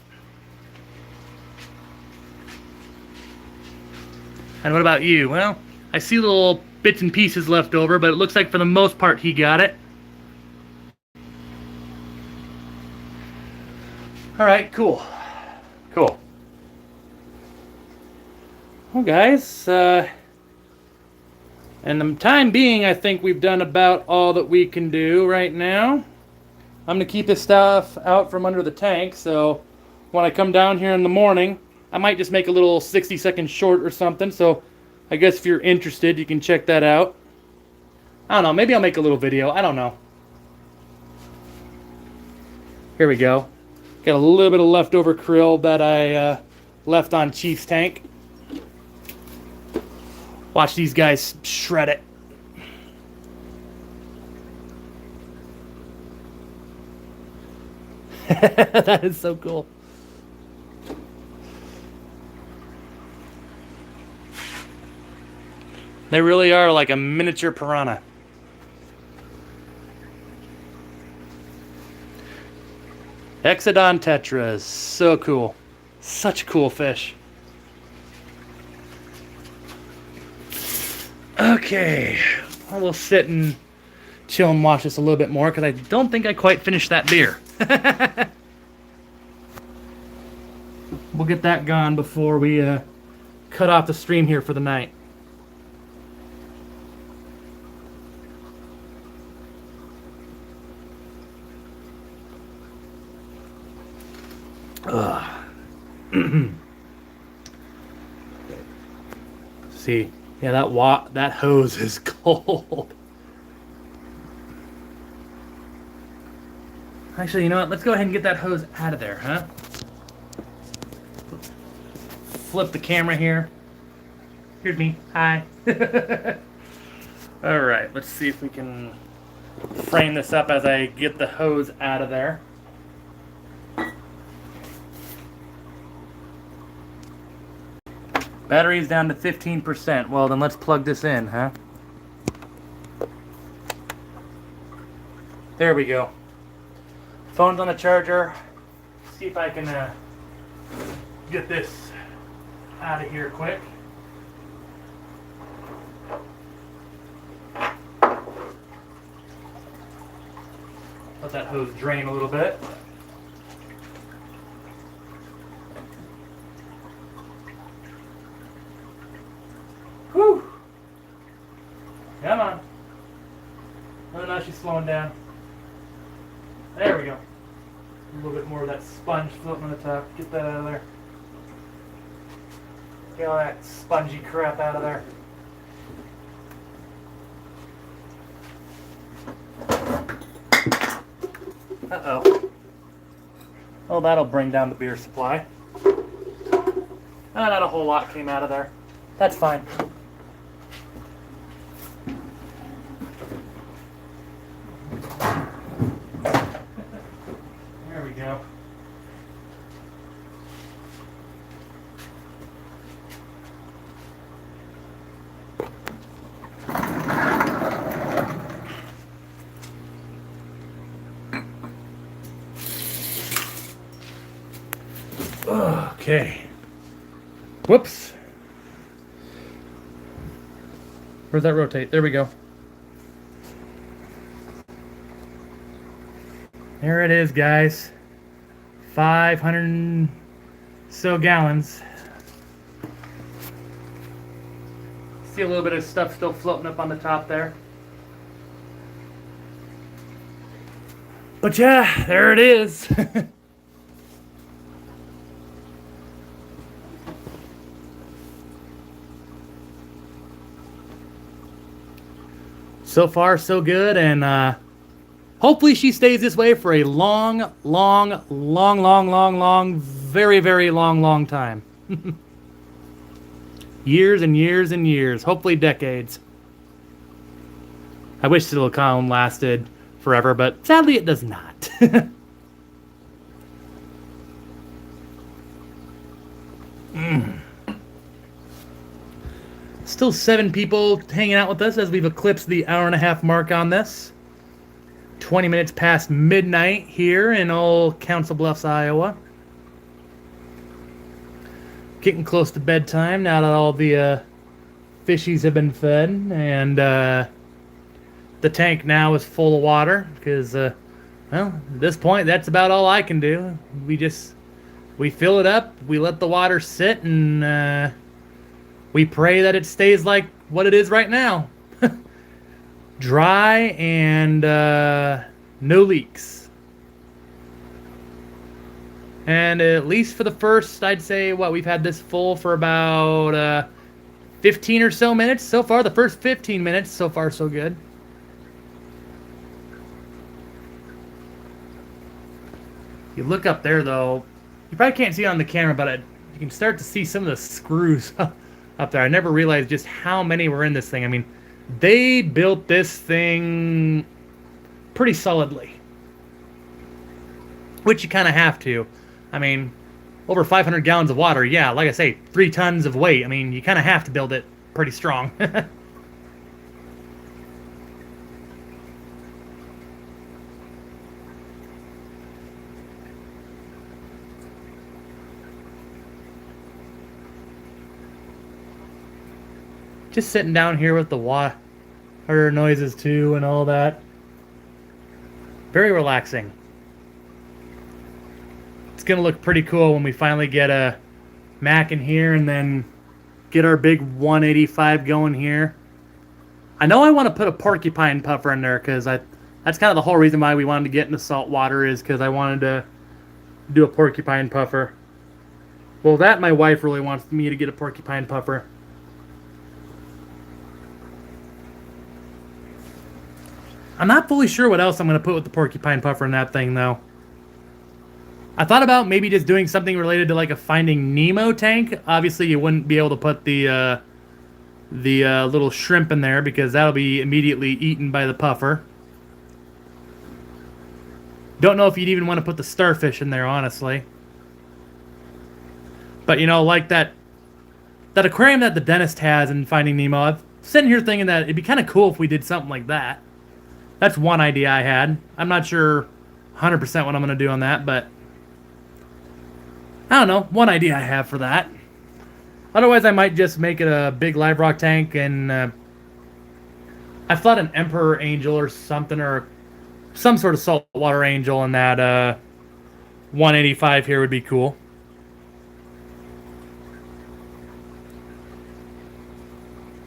And what about you? Well, I see little bits and pieces left over, but it looks like for the most part he got it. Alright, cool. Cool. Well, guys, in the time being, I think we've done about all that we can do right now. I'm going to keep this stuff out from under the tank, so when I come down here in the morning, I might just make a little 60-second short or something, so I guess if you're interested, you can check that out. I don't know, maybe I'll make a little video, I don't know. Here we go. Got a little bit of leftover krill that I left on Chief's tank. Watch these guys shred it. That is so cool. They really are like a miniature piranha. Hexadon tetras, so cool. Such cool fish. Okay, we'll sit and chill and watch this a little bit more because I don't think I quite finished that beer. We'll get that gone before we cut off the stream here for the night. See, yeah, that hose is cold. Actually, you know what? Let's go ahead and get that hose out of there, huh? Flip the camera here. Here's me. Hi. All right, let's see if we can frame this up as I get the hose out of there. Battery's down to 15%. Well, then let's plug this in, huh? There we go. Phone's on the charger. See if I can get this out of here quick. Let that hose drain a little bit. Whew! Come on. Oh, now she's slowing down. There we go. A little bit more of that sponge floating on the top. Get that out of there. Get all that spongy crap out of there. Uh-oh. Oh, that'll bring down the beer supply. Not a whole lot came out of there. That's fine. There we go. Okay. Whoops. Where's that rotate? There we go. There it is, guys. 500 so gallons. See a little bit of stuff still floating up on the top there. But yeah, there it is. So far, so good, and hopefully she stays this way for a long, long, long, long, long, long, very, very long, long time. Years and years and years, hopefully decades. I wish silicone lasted forever, but sadly it does not. Still 7 people hanging out with us as we've eclipsed the hour-and-a-half mark on this. 20 minutes past midnight here in old Council Bluffs, Iowa. Getting close to bedtime now that all the fishies have been fed, and the tank now is full of water because, well, at this point, that's about all I can do. We fill it up, we let the water sit, and we pray that it stays like what it is right now. Dry and no leaks. And at least for the first, I'd say, we've had this full for about 15 or so minutes so far. The first 15 minutes, so far so good. You look up there, though, you probably can't see it on the camera, but you can start to see some of the screws up there. I never realized just how many were in this thing. I mean, they built this thing pretty solidly, which you kind of have to. I mean, over 500 gallons of water, yeah, like I say, 3 tons of weight. I mean, you kind of have to build it pretty strong. Just sitting down here with the water noises too and all that. Very relaxing. It's going to look pretty cool when we finally get a Mac in here and then get our big 185 going here. I know I want to put a porcupine puffer in there because that's kind of the whole reason why we wanted to get into salt water, is because I wanted to do a porcupine puffer. Well, that my wife really wants me to get a porcupine puffer. I'm not fully sure what else I'm going to put with the porcupine puffer in that thing, though. I thought about maybe just doing something related to like a Finding Nemo tank. Obviously, you wouldn't be able to put the little shrimp in there because that'll be immediately eaten by the puffer. Don't know if you'd even want to put the starfish in there, honestly. But, you know, like that aquarium that the dentist has in Finding Nemo, I'm sitting here thinking that it'd be kind of cool if we did something like that. That's one idea I had. I'm not sure 100% what I'm going to do on that, but I don't know. One idea I have for that. Otherwise, I might just make it a big live rock tank, and I thought an Emperor Angel or something, or some sort of saltwater angel in that 185 here would be cool.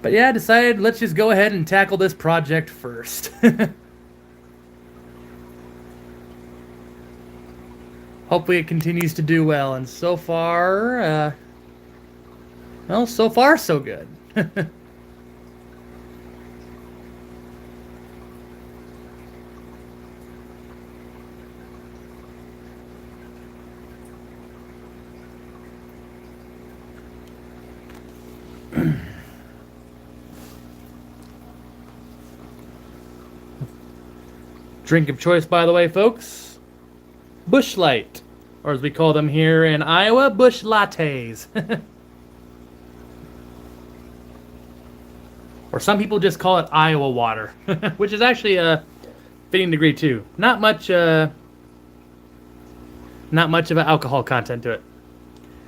But yeah, I decided let's just go ahead and tackle this project first. Hopefully it continues to do well, and so far, well, so far so good. Drink of choice, by the way, folks. Busch Light, or as we call them here in Iowa, Busch Lattes. Or some people just call it Iowa water, which is actually a fitting degree too. Not much of an alcohol content to it.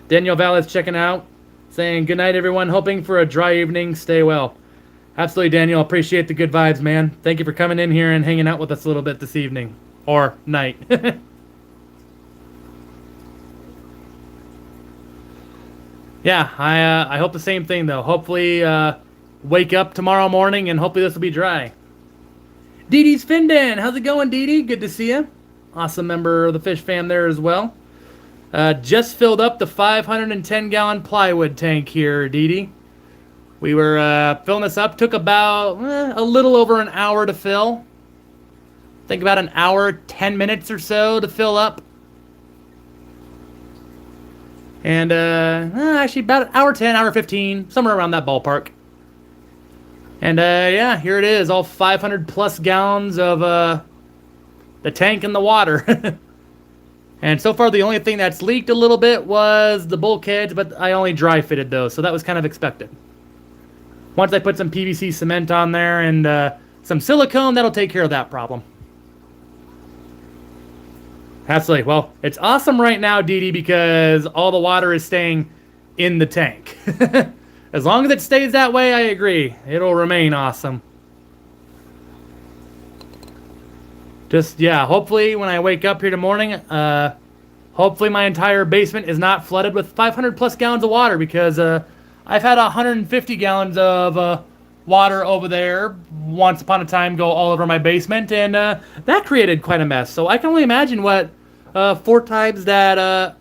Daniel Valles checking out, saying good night, everyone. Hoping for a dry evening. Stay well. Absolutely, Daniel. Appreciate the good vibes, man. Thank you for coming in here and hanging out with us a little bit this evening. Or night. Yeah, I hope the same thing, though. Hopefully, wake up tomorrow morning and hopefully this will be dry. Dee Dee's Findan. How's it going, Dee Dee? Good to see you. Awesome member of the Fish Fam there as well. Just filled up the 510-gallon plywood tank here, Dee Dee. We were filling this up. Took about a little over an hour to fill. Think about an hour, 10 minutes or so to fill up. And actually about an hour 10, hour 15, somewhere around that ballpark. And yeah, here it is, all 500 plus gallons of the tank and the water. And so far the only thing that's leaked a little bit was the bulkheads, but I only dry fitted those, so that was kind of expected. Once I put some PVC cement on there and some silicone, that'll take care of that problem. Absolutely. Well, it's awesome right now, Dee Dee, because all the water is staying in the tank. As long as it stays that way, I agree. It'll remain awesome. Just, yeah, hopefully when I wake up here in the morning, hopefully my entire basement is not flooded with 500 plus gallons of water, because I've had 150 gallons of water over there once upon a time go all over my basement, and that created quite a mess. So I can only imagine what 4 times that,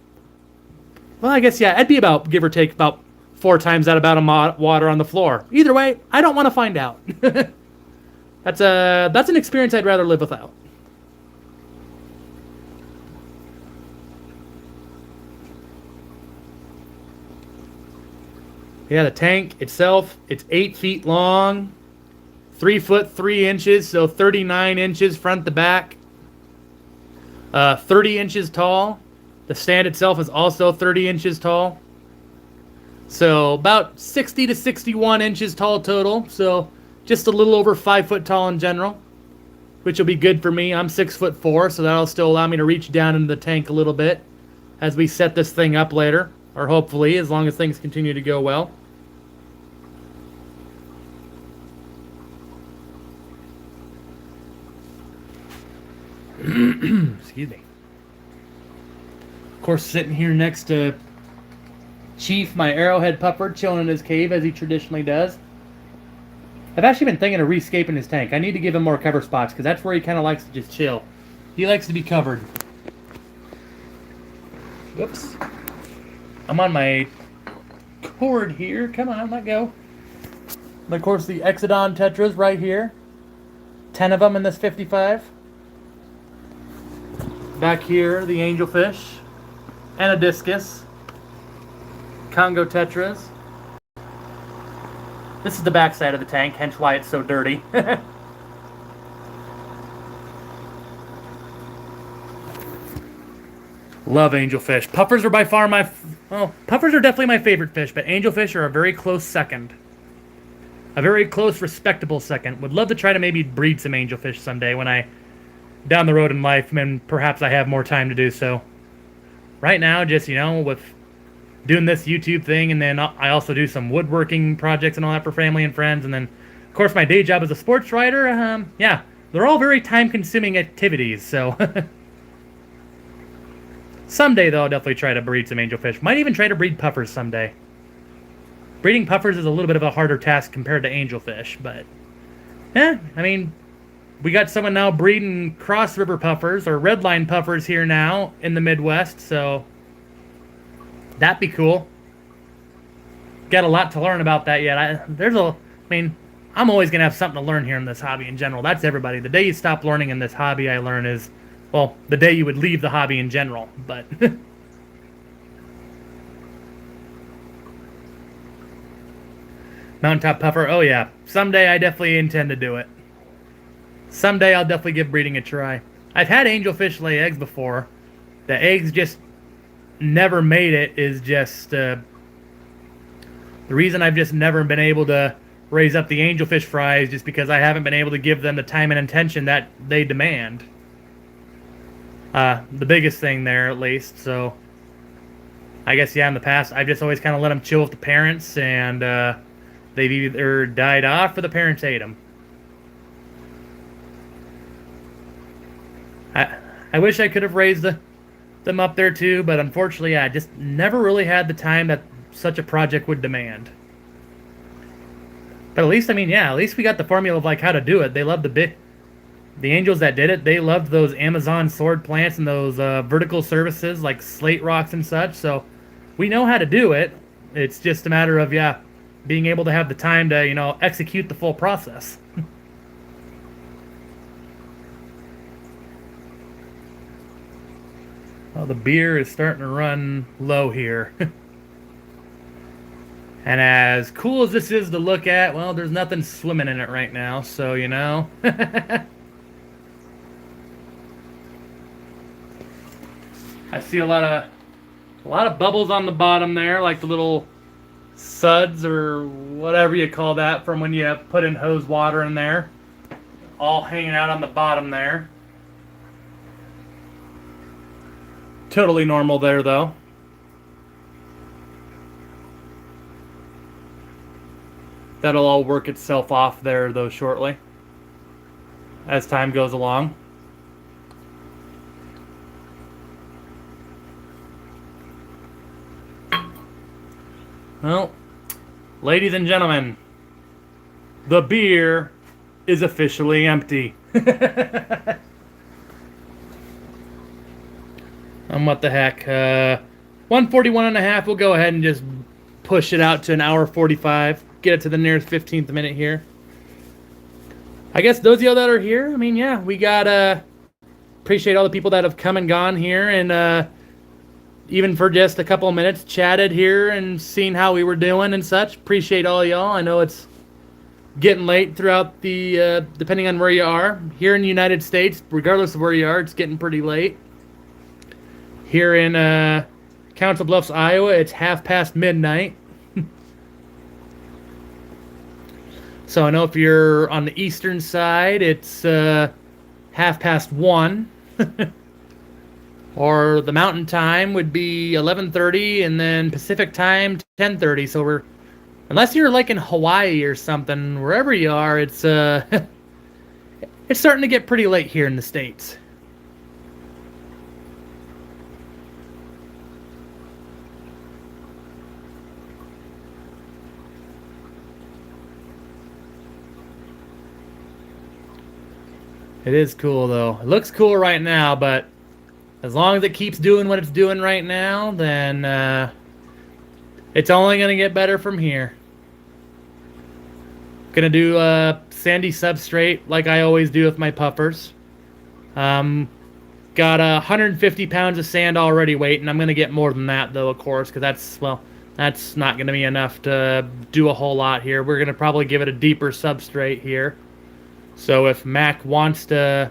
well, I guess, yeah, it'd be about, give or take, about 4 times that amount of water on the floor. Either way, I don't want to find out. That's an experience I'd rather live without. Yeah, the tank itself, it's 8 feet long, 3 foot 3 inches, so 39 inches front to back, 30 inches tall. The stand itself is also 30 inches tall. So about 60 to 61 inches tall total, so just a little over 5 foot tall in general, which will be good for me. I'm 6'4", so that'll still allow me to reach down into the tank a little bit as we set this thing up later, or hopefully, as long as things continue to go well. Excuse me. Of course, sitting here next to Chief, my arrowhead pupper, chilling in his cave as he traditionally does. I've actually been thinking of rescaping his tank. I need to give him more cover spots, because that's where he kind of likes to just chill. He likes to be covered. Whoops. I'm on my cord here. Come on, let go. And of course, the Exodon Tetras right here. 10 of them in this 55. Back here, the angelfish. And a discus. Congo Tetras. This is the back side of the tank, hence why it's so dirty. Love angelfish. Puffers are by far well, puffers are definitely my favorite fish, but angelfish are a very close second. A very close, respectable second. Would love to try to maybe breed some angelfish someday when down the road in life, and perhaps I have more time to do so. Right now, just, with doing this YouTube thing, and then I also do some woodworking projects and all that for family and friends, and then, of course, my day job as a sports writer, yeah, they're all very time-consuming activities, so... Someday, though, I'll definitely try to breed some angelfish. Might even try to breed puffers someday. Breeding puffers is a little bit of a harder task compared to angelfish, but... yeah, I mean, we got someone now breeding cross river puffers, or redline puffers here now in the Midwest, so... that'd be cool. Got a lot to learn about that yet. I mean, I'm always going to have something to learn here in this hobby in general. That's everybody. The day you stop learning in this hobby, I learn is, well, the day you would leave the hobby in general. But mountaintop puffer, oh yeah. Someday I definitely intend to do it. Someday I'll definitely give breeding a try. I've had angelfish lay eggs before. The eggs just never made it is just the reason I've just never been able to raise up the angelfish fry is just because I haven't been able to give them the time and attention that they demand. The biggest thing there, at least. So I guess, yeah, in the past I've just always kind of let them chill with the parents, and they've either died off or the parents ate them. I wish I could have raised them up there too, but unfortunately I just never really had the time that such a project would demand. But at least, I mean, yeah, at least we got the formula of like how to do it. They loved the angels that did it. They loved those Amazon sword plants and those vertical surfaces like slate rocks and such. So we know how to do it. It's just a matter of, yeah, being able to have the time to, execute the full process. Well, the beer is starting to run low here. And as cool as this is to look at, well, there's nothing swimming in it right now, so I see a lot of bubbles on the bottom there, like the little suds or whatever you call that from when you put in hose water in there, all hanging out on the bottom there. Totally normal there though. That'll all work itself off there though shortly as time goes along. Well, ladies and gentlemen, the beer is officially empty. What the heck? 141 and a half. We'll go ahead and just push it out to an hour 45. Get it to the nearest 15th minute here. I guess those of y'all that are here, I mean, yeah, we got, appreciate all the people that have come and gone here and, even for just a couple of minutes, chatted here and seen how we were doing and such. Appreciate all y'all. I know it's getting late throughout the, depending on where you are. Here in the United States, regardless of where you are, it's getting pretty late. Here in Council Bluffs, Iowa, it's midnight. So I know if you're on the eastern side, it's 1:30. Or the mountain time would be 11:30, and then Pacific time 10:30. So we're, unless you're like in Hawaii or something, wherever you are, it's it's starting to get pretty late here in the States. It is cool though. It looks cool right now, but as long as it keeps doing what it's doing right now, then it's only going to get better from here. Gonna do sandy substrate like I always do with my puffers. Got 150 pounds of sand already waiting. I'm gonna get more than that though, of course, because that's not gonna be enough to do a whole lot here. We're gonna probably give it a deeper substrate here. So if Mac wants to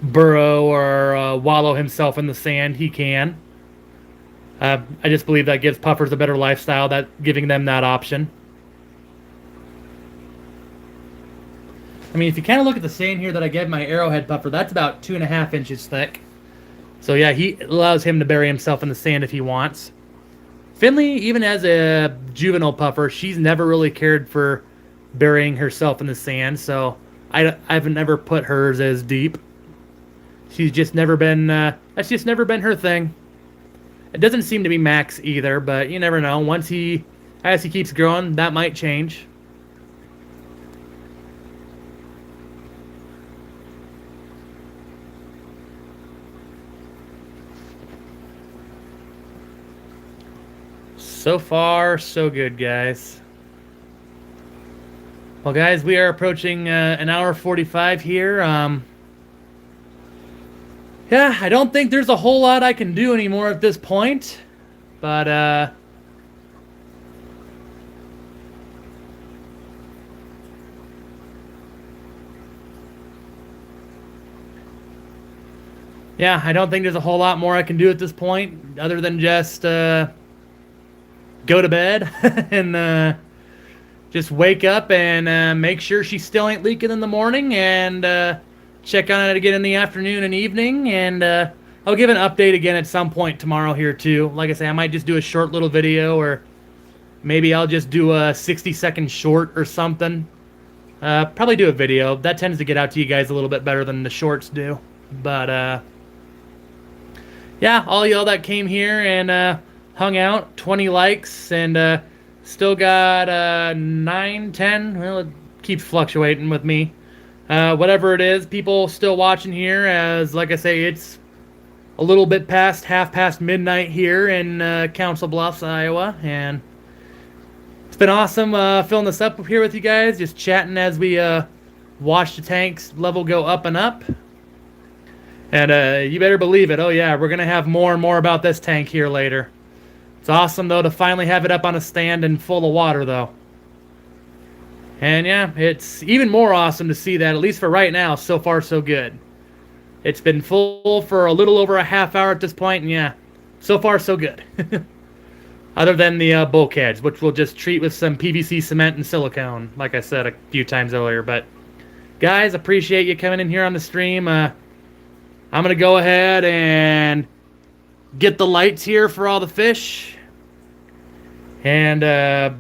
burrow or wallow himself in the sand, he can. I just believe that gives puffers a better lifestyle, that giving them that option. I mean, if you kind of look at the sand here that I gave my arrowhead puffer, that's about 2.5 inches thick. So yeah, he allows him to bury himself in the sand if he wants. Finley, even as a juvenile puffer, she's never really cared for burying herself in the sand, so I've never put hers as deep. She's just never been, that's just never been her thing. It doesn't seem to be Max either, but you never know. As he keeps growing, that might change. So far, so good, guys. Well, guys, we are approaching an hour 45 here. Yeah, I don't think there's a whole lot I can do anymore at this point, but yeah, I don't think there's a whole lot more I can do at this point, other than just go to bed and just wake up and make sure she still ain't leaking in the morning, and check on it again in the afternoon and evening, and I'll give an update again at some point tomorrow here too. Like I say, I might just do a short little video, or maybe I'll just do a 60-second short or something. Probably do a video. That tends to get out to you guys a little bit better than the shorts do. But yeah, all y'all that came here and hung out, 20 likes, and still got 9, 10. Well, it keeps fluctuating with me. Whatever it is, people still watching here, as like I say, it's a little bit past midnight here in Council Bluffs, Iowa, and been awesome filling this up here with you guys, just chatting as we watch the tank's level go up and up. And you better believe it. Oh yeah, we're gonna have more and more about this tank here later. It's awesome though to finally have it up on a stand and full of water though. And yeah, it's even more awesome to see that, at least for right now, so far so good. It's been full for a little over a half hour at this point, and yeah, so far so good. Other than the bulkheads, which we'll just treat with some PVC cement and silicone, like I said a few times earlier. But guys, appreciate you coming in here on the stream. I'm going to go ahead and get the lights here for all the fish. And, well,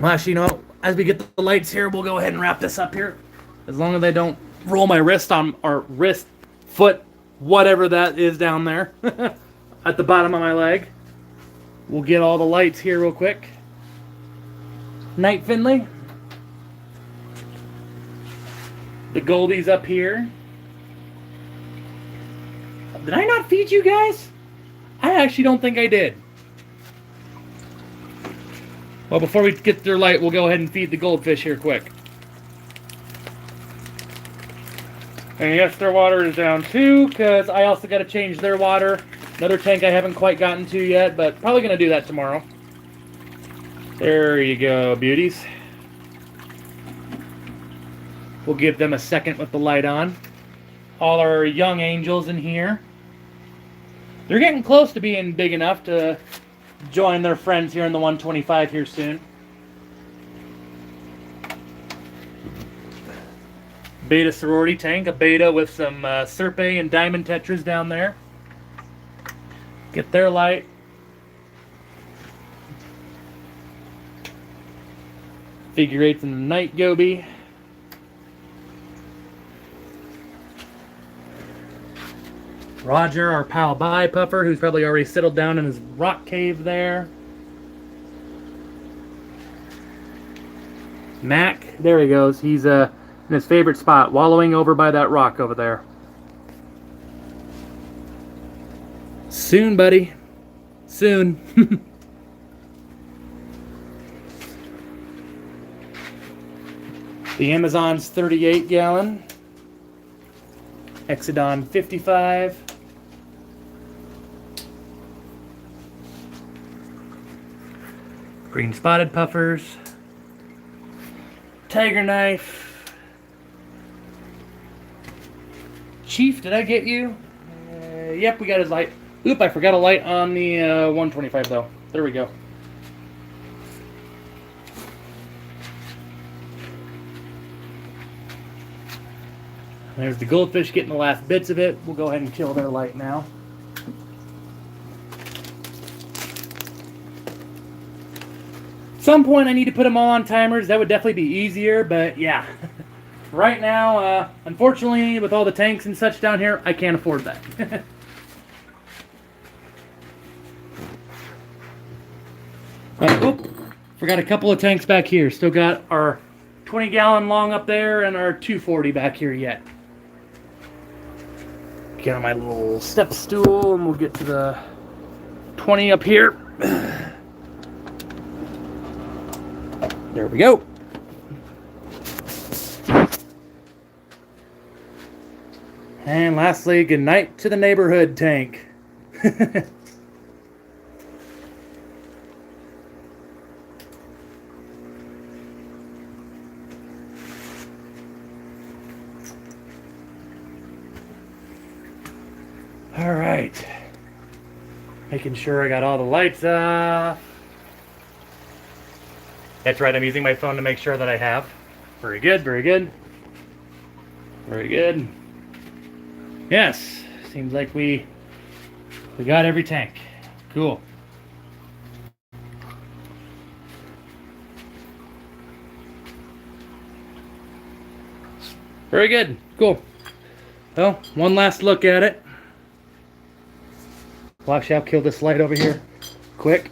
actually, you know, as we get the lights here, we'll go ahead and wrap this up here. As long as I don't roll my wrist on, or wrist, foot, whatever that is down there at the bottom of my leg. We'll get all the lights here real quick. Night Finley. The Goldies up here. Did I not feed you guys? I actually don't think I did. Well, before we get their light, we'll go ahead and feed the goldfish here quick. And yes, their water is down too, because I also got to change their water. Another tank I haven't quite gotten to yet, but probably going to do that tomorrow. There you go, beauties. We'll give them a second with the light on. All our young angels in here. They're getting close to being big enough to join their friends here in the 125 here soon. Beta sorority tank, a beta with some Serpe and diamond tetras down there. Get their light. Figure eights in the night goby. Roger, our pal Bi-Puffer, who's probably already settled down in his rock cave there. Mac, there he goes. He's in his favorite spot, wallowing over by that rock over there. Soon, buddy. Soon. The Amazon's 38 gallon. Exodon 55. Green spotted puffers. Tiger knife. Chief, did I get you? Yep, we got his light. Oop, I forgot a light on the 125 though. There we go. There's the goldfish getting the last bits of it. We'll go ahead and kill their light now. At some point I need to put them all on timers. That would definitely be easier, but yeah. Right now, unfortunately, with all the tanks and such down here, I can't afford that. Oop, forgot a couple of tanks back here. Still got our 20 gallon long up there and our 240 back here yet. Get on my little step stool and we'll get to the 20 up here. There we go. And lastly, good night to the neighborhood tank. All right. Making sure I got all the lights off. That's right, I'm using my phone to make sure that I have. Very good, very good. Very good. Yes, seems like we got every tank. Cool. Very good, cool. Well, one last look at it. Well, actually, I'll kill this light over here quick.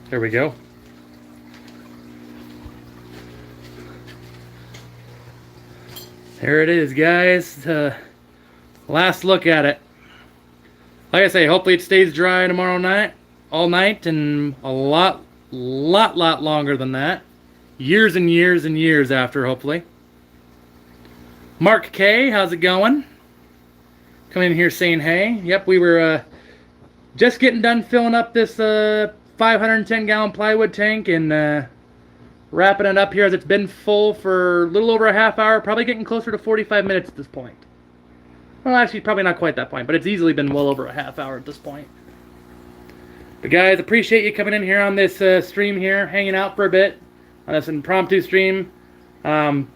There we go. There it is, guys. Last look at it. Like I say, hopefully it stays dry tomorrow night, all night, and a lot longer than that. Years and years and years after, hopefully. Mark K, how's it going? Coming in here saying hey. Yep, we were just getting done filling up this 510 gallon plywood tank and wrapping it up here as it's been full for a little over a half hour, probably getting closer to 45 minutes at this point. Well, actually, probably not quite that point, but it's easily been well over a half hour at this point. But guys, appreciate you coming in here on this stream here, hanging out for a bit on this impromptu stream. I'm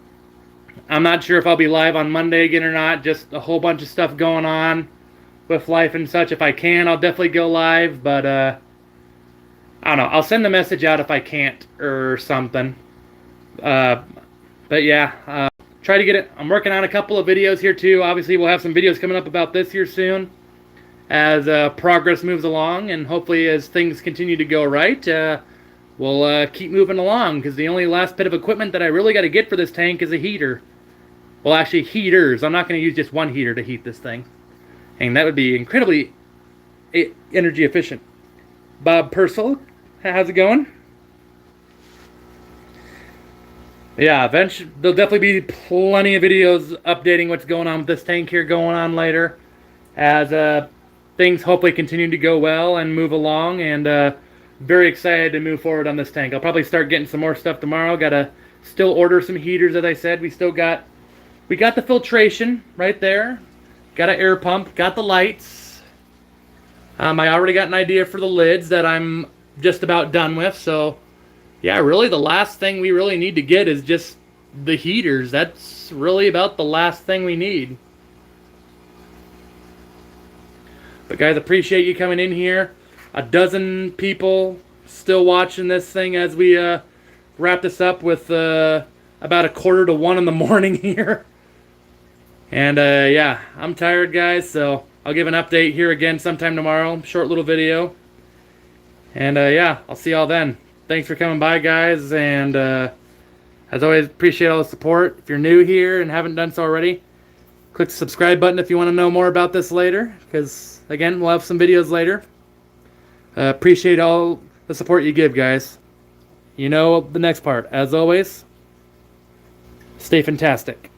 not sure if I'll be live on Monday again or not. Just a whole bunch of stuff going on with life and such. If I can, I'll definitely go live, but I don't know. I'll send the message out if I can't or something. But yeah, try to get it. I'm working on a couple of videos here too. Obviously, we'll have some videos coming up about this here soon as progress moves along, and hopefully as things continue to go right, we'll keep moving along, because the only last bit of equipment that I really got to get for this tank is a heater. Well, actually heaters. I'm not going to use just one heater to heat this thing, and that would be incredibly energy efficient. Bob Purcell, how's it going? Yeah, eventually there'll definitely be plenty of videos updating what's going on with this tank here going on later, as things hopefully continue to go well and move along, and very excited to move forward on this tank. I'll probably start getting some more stuff tomorrow. Gotta still order some heaters, as I said. We got the filtration right there. Got an air pump. Got the lights. I already got an idea for the lids that I'm just about done with. So, yeah, really the last thing we really need to get is just the heaters. That's really about the last thing we need. But guys, appreciate you coming in here. A dozen people still watching this thing as we wrap this up with about 1:45 in the morning here. And yeah, I'm tired, guys, so I'll give an update here again sometime tomorrow. Short little video. And yeah, I'll see y'all then. Thanks for coming by, guys, and as always, appreciate all the support. If you're new here and haven't done so already, click the subscribe button if you want to know more about this later, because again, we'll have some videos later. Appreciate all the support you give, guys. You know the next part. As always, stay fantastic.